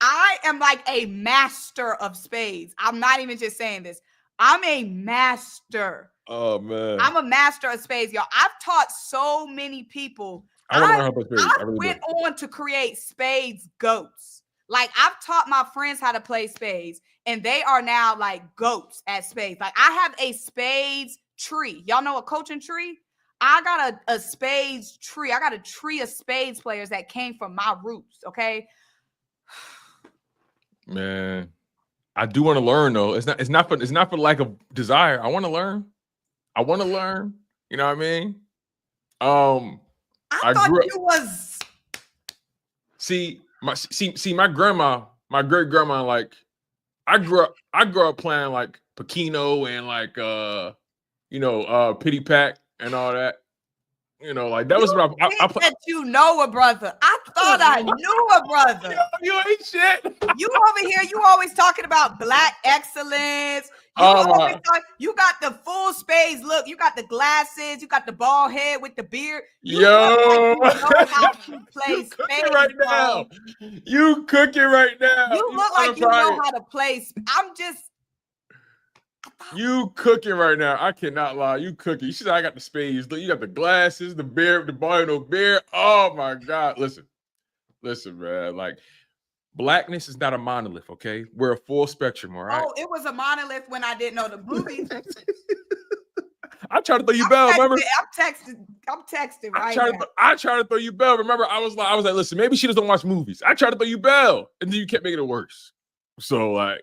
I am like a master of Spades. I'm not even just saying this. I'm a master. Oh, man. I'm a master of Spades, y'all. I've taught so many people. I went on to create Spades goats. Like, I've taught my friends how to play Spades, and they are now like goats at Spades. Like, I have a Spades tree. Y'all know a coaching tree? I got a Spades tree. I got a tree of Spades players that came from my roots, okay? Man, I do want to learn though. It's not for lack of desire. I want to learn. You know what I mean? I thought you was. My grandma, my great grandma, like I grew up playing like Pekino and like Pity Pack and all that. You know, like that was what I that you know a brother. I thought I knew a brother. You ain't shit. You over here, you always talking about black excellence. You got the full Spades look. You got the glasses. You got the bald head with the beard. You know how to play Spades right now. You cooking right now. You look like you know how to play. You cooking right now. I cannot lie. You cooking. You see, I got the Spades. You got the glasses, the beard, the boy, no beard. Oh my God. Listen, man. Like, blackness is not a monolith, okay? We're a full spectrum, all right? Oh, it was a monolith when I didn't know the movies. I tried to throw you bell, remember? I'm texting right now. I tried to throw you bell. Remember, I was like, listen, maybe she doesn't watch movies. I tried to throw you bell, and then you kept making it worse. So, like,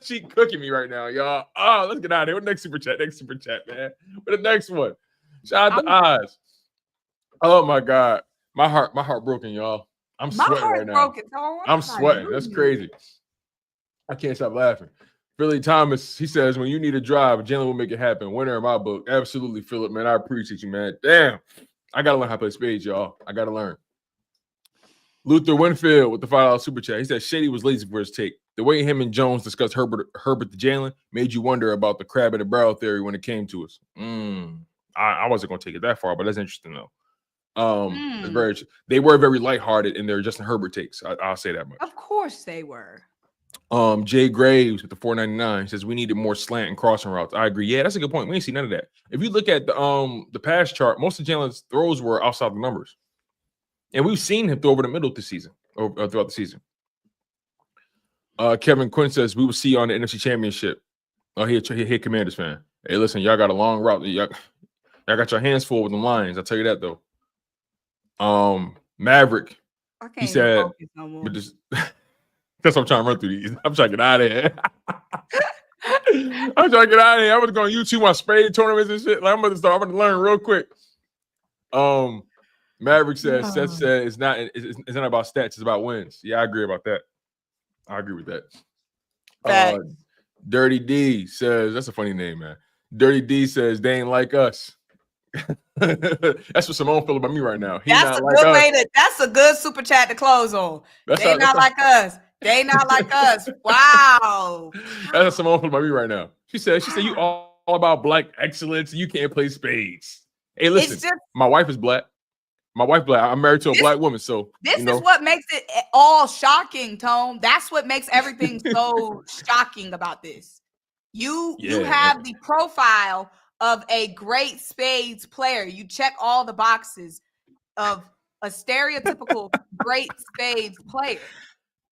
she cooking me right now, y'all. Oh, let's get out of here. What next super chat, man? What the next one? Shout out to Oz. Oh my God. My heart broken, y'all. I'm My sweating heart's right now. broken, Tone. I'm sweating. That's crazy. I can't stop laughing. Philly Thomas, he says, when you need a drive, Jalen will make it happen. Winner in my book. Absolutely, Philip, man. I appreciate you, man. Damn. I got to learn how to play spades, y'all. I got to learn. Luther Winfield with the $5 super chat. He said Shady was lazy for his take. The way him and Jones discussed Herbert to Jalen made you wonder about the crab in the barrel theory when it came to us. I wasn't going to take it that far, but that's interesting, though. They were very lighthearted in their Justin Herbert takes. I'll say that much. Of course they were. Jay Graves with the $4.99 says we needed more slant and crossing routes. I agree. Yeah, that's a good point. We ain't see none of that. If you look at the pass chart, most of Jalen's throws were outside the numbers, and we've seen him throw over the middle this season or throughout the season. Kevin Quinn says we will see you on the NFC Championship. Oh, he Commanders fan. Hey, listen, y'all got a long route. Y'all got your hands full with the Lions. I'll tell you that though. Maverick. He said, but just. That's what I'm trying to run through these. I'm trying to get out of here. I'm trying to get out of here. I was going to YouTube my spade tournaments and shit. Like, I'm going to learn real quick. Maverick says, Seth said it's not about stats, it's about wins. Yeah, I agree about that. I agree with that. Dirty D says, that's a funny name, man. Dirty D says they ain't like us. That's what Symone feel about me right now. That's a good super chat to close on. They not like us. They not like us. Wow. That's what Symone feel about me right now. She said you all about black excellence. You can't play spades. Hey, listen, my wife is black. My wife black. I'm married to a black woman, so this is what makes it all shocking, Tone. That's what makes everything so shocking about this. You have the profile of a great spades player. You check all the boxes of a stereotypical great spades player.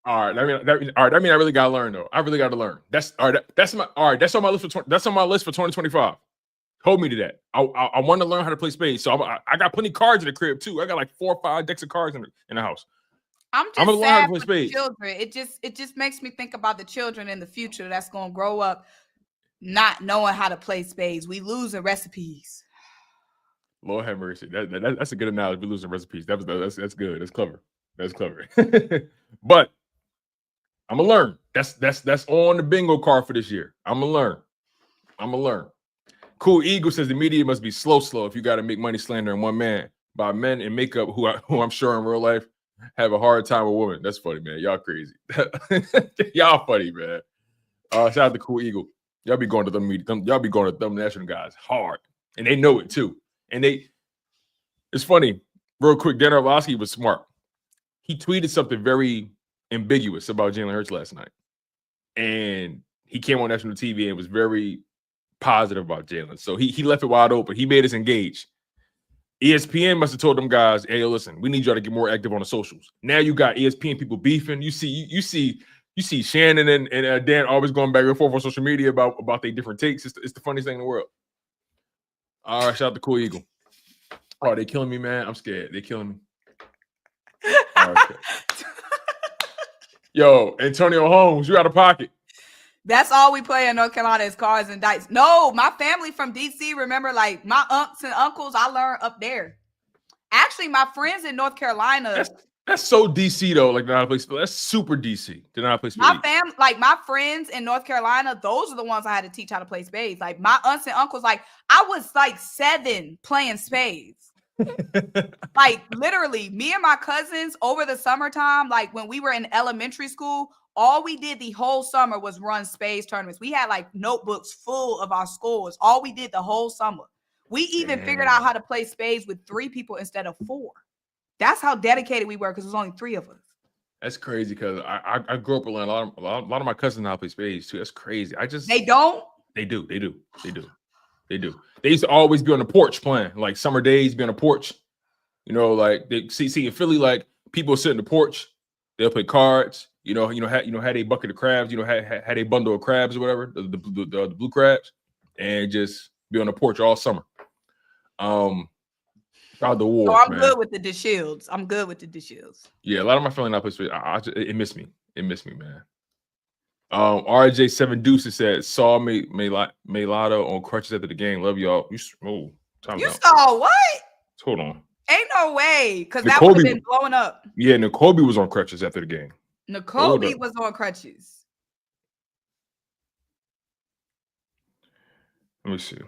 All right, that mean I really gotta learn though. I really gotta learn. That's all right. That's on my list for that's on my list for 2025. Hold me to that. I want to learn how to play spades. So I got plenty of cards in the crib too. I got like 4 or 5 decks of cards in the house. I'm gonna learn how to play spades. Children. It just makes me think about the children in the future that's gonna grow up not knowing how to play spades. We losing recipes. Lord have mercy. That's a good analogy. We losing recipes. That's good. That's clever. That's clever. But I'm gonna learn. That's on the bingo card for this year. I'm gonna learn. Cool Eagle says the media must be slow if you got to make money slandering one man by men in makeup who I'm sure in real life have a hard time with women. That's funny, man. Y'all crazy. Y'all funny, man. Shout out to Cool Eagle. Y'all be going to them national guys hard, and they know it too. And it's funny. Real quick, Dan Orlovsky was smart. He tweeted something very ambiguous about Jalen Hurts last night, and he came on national TV and was very positive about Jalen. So he left it wide open. He made us engage. ESPN must have told them guys, "Hey, listen, we need y'all to get more active on the socials." Now you got ESPN people beefing. You see Shannon and Dan always going back and forth on social media about their different takes. It's the funniest thing in the world. All right, shout out to Cool Eagle. Oh, they killing me, man. I'm scared. They killing me. All right, yo, Antonio Holmes, you out of pocket. That's all we play in North Carolina is cards and dice. No, my family from DC, remember, like my aunts and uncles, I learned up there. Actually, my friends in North Carolina. That's so DC though, like not play. That's super DC. Did not play spades. My friends in North Carolina, those are the ones I had to teach how to play spades. Like my aunts and uncles, like I was like 7 playing spades. Like literally, me and my cousins over the summertime, like when we were in elementary school, all we did the whole summer was run spades tournaments. We had like notebooks full of our scores. All we did the whole summer. We even figured out how to play spades with 3 people instead of 4. That's how dedicated we were because there was only 3 of us. That's crazy because I grew up with a lot of my cousins now play spades too. That's crazy. They don't. They do. They used to always be on the porch playing, like summer days, be on the porch. You know, like they see in Philly, like people sit on the porch, they'll play cards. Had a bucket of crabs. Had a bundle of crabs or whatever, the blue crabs, and just be on the porch all summer. The war. So I'm good with the DeShields. Yeah, a lot of my family not play spades. It missed me. It missed me, man. RJ7 Deuces said saw Melado on crutches after the game. Love y'all. You saw what? Hold on. Ain't no way, because that would have been blowing up. Yeah, Nakobe was on crutches after the game. Nakobe was on crutches. Let me see.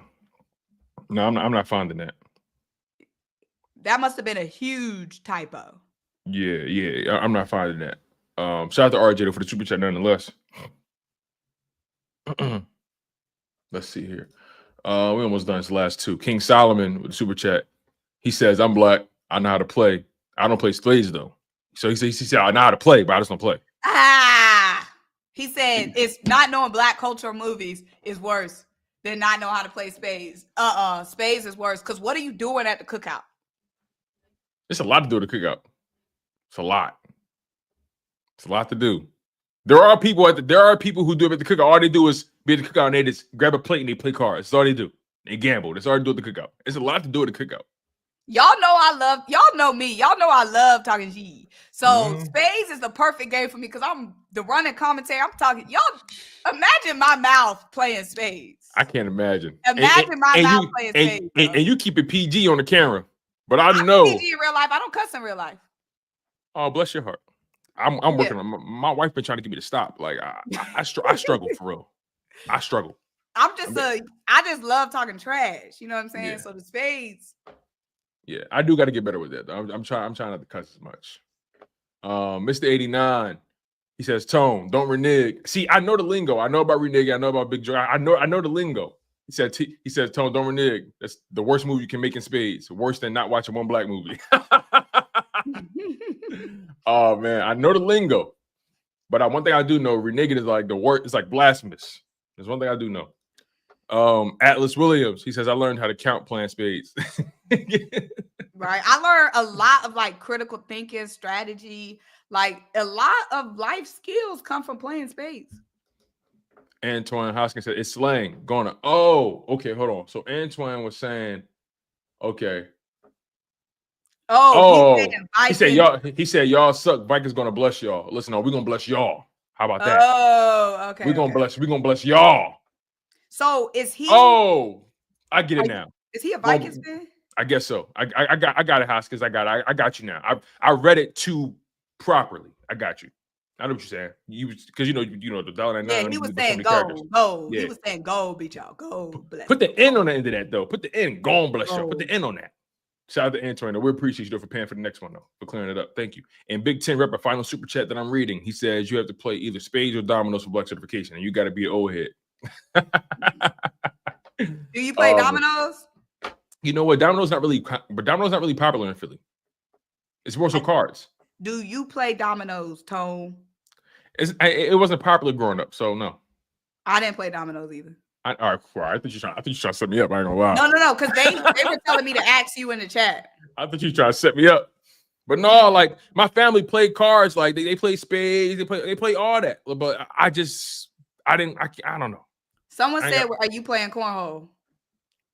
No, I'm not finding that. That must have been a huge typo. Yeah, I'm not finding that. Shout out to RJ for the super chat nonetheless. Let's see here. We almost done his last two. King Solomon with the super chat. He says, "I'm black. I know how to play. I don't play spades though." So he said, "I know how to play, but I just don't play." He said it's not knowing black cultural movies is worse than not knowing how to play spades. Spades is worse because what are you doing at the cookout? It's a lot to do at the cookout. It's a lot. It's a lot to do. There are people who do it at the cookout. All they do is be at the cookout and they just grab a plate and they play cards. That's all they do. They gamble. That's all they do at the cookout. It's a lot to do at the cookout. Y'all know me. Y'all know I love talking G. So spades is the perfect game for me because I'm the running commentator. I'm talking. Y'all imagine my mouth playing spades. I can't imagine. Imagine my mouth playing spades. And you keep it PG on the camera. But I know PG in real life. I don't cuss in real life. Oh, bless your heart. I'm working on my wife been trying to get me to stop. Like I struggle for real. I struggle. I just love talking trash. You know what I'm saying? Yeah. So the spades. Yeah, I do got to get better with that. I'm trying not to cuss as much. Mr. 89, he says, "Tone, don't renege." See, I know the lingo. I know about renege. I know about big joke. I know the lingo. He says, "Tone, don't renege. That's the worst move you can make in spades. Worse than not watching one black movie." Oh man, I know the lingo, but one thing I do know, reneging is like the word. It's like blasphemous. There's one thing I do know. Atlas Williams, he says, "I learned how to count playing spades." Right, I learned a lot of like critical thinking, strategy, like a lot of life skills come from playing spades. Antoine Hoskins said, "It's slang." Gonna. Oh, okay, hold on. So Antoine was saying, okay. He said y'all suck. Vikings gonna bless y'all. Listen, we're gonna bless y'all. How about that? Oh, okay. We're gonna bless y'all. So is he? Oh, I get it now. Is he a Vikings fan? I guess so. I got it, Hoskins. I got you now. I read it too properly. I got you. I know what you're saying. Because you know the dollar. Yeah, he was saying go. Yeah. He was saying go, beat y'all. Go. Put the N on the end of that though. Put the N. Go on, bless y'all. Put the N on that. Shout out to Antoine. We appreciate you for paying for the next one though, for clearing it up. Thank you. And Big 10 rep, a final super chat that I'm reading. He says you have to play either spades or dominoes for black certification, and you got to be an old head. Do you play dominoes? You know what? Dominoes not really popular in Philly. It's more so cards. Do you play dominoes, Tone? It wasn't popular growing up, so no. I didn't play dominoes either. All right, I think you're trying to set me up. I ain't gonna lie. No, because they were telling me to ask you in the chat. I thought you trying to set me up, but no, like my family played cards, like they play spades, they play all that. But I don't know. Someone said, "Are you playing cornhole?"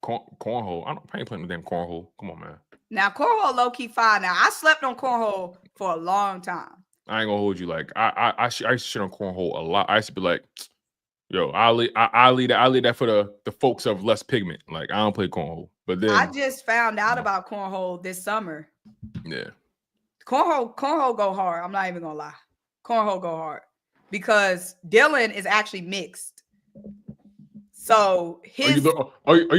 Cornhole. I ain't playing the damn cornhole. Come on, man. Now cornhole low key fine. Now I slept on cornhole for a long time. I ain't gonna hold you. Like I used to shit on cornhole a lot. I used to be like, yo, I leave that for the folks of less pigment. Like I don't play cornhole. But then I just found out about cornhole this summer. Yeah. Cornhole go hard. I'm not even gonna lie. Cornhole go hard because Dylan is actually mixed. So his you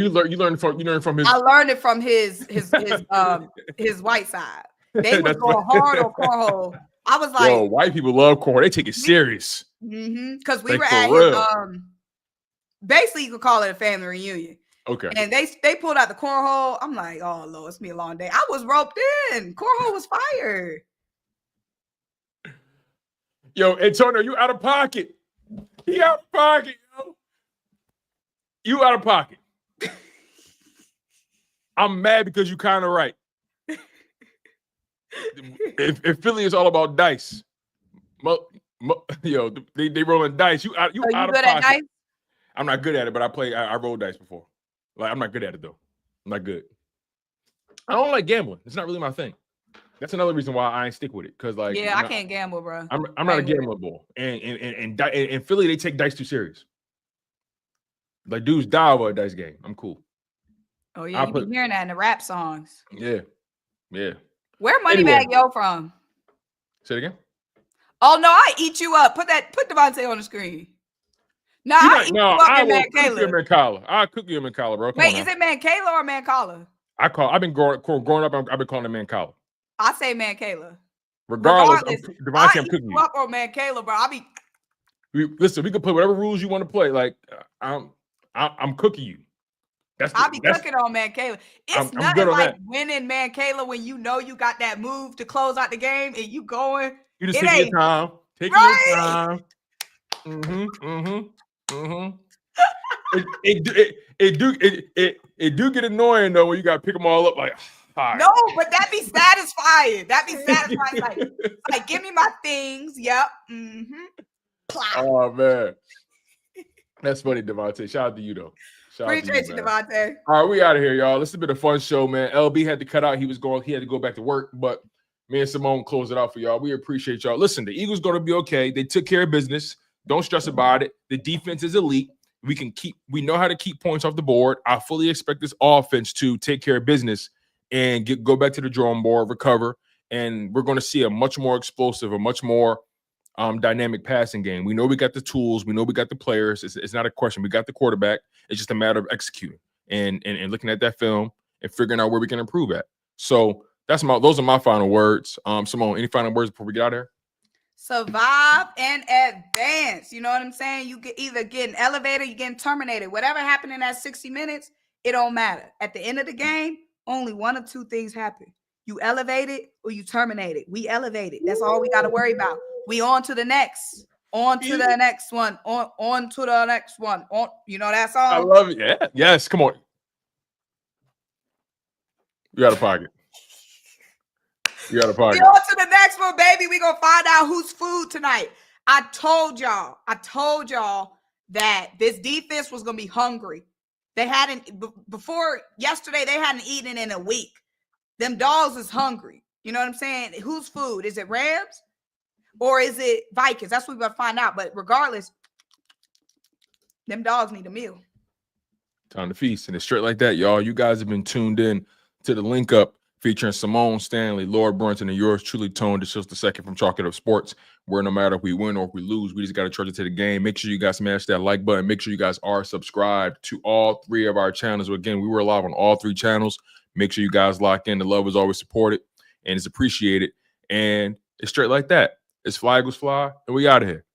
learned from his. I learned it from his white side. They was going hard on cornhole. I was like, yo, white people love cornhole. They take it serious. Because we were at his, basically you could call it a family reunion. Okay. And they pulled out the cornhole. I'm like, oh Lord, it's me a long day. I was roped in. Cornhole was fire. Yo, Antonio, you out of pocket. He out of pocket, yo. You out of pocket. I'm mad because you kind of right. If Philly is all about dice, yo, they rolling dice. You out of pocket. At dice? I'm not good at it, but I rolled dice before. Like I'm not good at it though. I'm not good. I don't like gambling. It's not really my thing. That's another reason why I ain't stick with it. Cause like I can't gamble, bro. I'm not a gambler, boy. And Philly, they take dice too serious. Like dudes die over a dice game. I'm cool. Oh yeah, you be hearing that in the rap songs. Yeah. Yeah. Where Moneybag Yo from? Say it again. Oh no, I eat you up. Put Devontae on the screen. No, I eat you up in Mancala. I'll cook you in Mancala, bro. Wait, is it Mancala or Mancala? I've been growing up. I've been calling it Mancala. I say Mancala. Regardless, Devontae, I'm cooking you up on Mancala, bro. Listen, we can play whatever rules you want to play. Like I'm cooking you. I'll be cooking on Mancala. It's nothing like winning Mancala when you know you got that move to close out the game and you going. You just taking your time. Taking your time. It do get annoying though when you gotta pick them all up like. Right. No, but that be satisfying. Like give me my things. Yep. Oh man, that's funny, Devontae. Shout out to you though. Appreciate you, Devontae. All right, we out of here, y'all. This has been a fun show, man. LB had to cut out. He had to go back to work, but me and Symone closed it out for y'all. We appreciate y'all. Listen, the Eagles going to be okay. They took care of business. Don't stress about it. The defense is elite. We know how to keep points off the board. I fully expect this offense to take care of business and go back to the drawing board, recover, and we're going to see a much more explosive, a much more dynamic passing game. We know we got the tools. We know we got the players. It's not a question. We got the quarterback. It's just a matter of executing and looking at that film and figuring out where we can improve at. So those are my final words. Symone, any final words before we get out of here? Survive and advance. You know what I'm saying? You get either getting elevated, you're getting terminated. Whatever happened in that 60 minutes, it don't matter. At the end of the game, only one of two things happen. You elevated or you terminated. We elevated. That's all we got to worry about. We on to the next. On to the next one. On to the next one. On, you know that song? I love it. Yeah. Yes. Come on. You got a pocket. You got a pocket. We on to the next one, baby. We gonna find out who's food tonight. I told y'all that this defense was gonna be hungry. They hadn't before yesterday. They hadn't eaten in a week. Them dogs is hungry. You know what I'm saying? Whose food? Is it Rams or is it Vikings? That's what we're gonna find out. But regardless, them dogs need a meal. Time to feast, and it's straight like that, y'all. You guys have been tuned in to the Link Up featuring Symone Stanley, Lord Brunson, and yours truly, Tone DeShields II from Chalk It Up Sports, where no matter if we win or if we lose, we just got to charge it to the game. Make sure you guys smash that like button. Make sure you guys are subscribed to all three of our channels. So again, we were live on all three channels. Make sure you guys lock in. The love is always supported and it's appreciated. And it's straight like that. It's Fly Eagles Fly, and we out of here.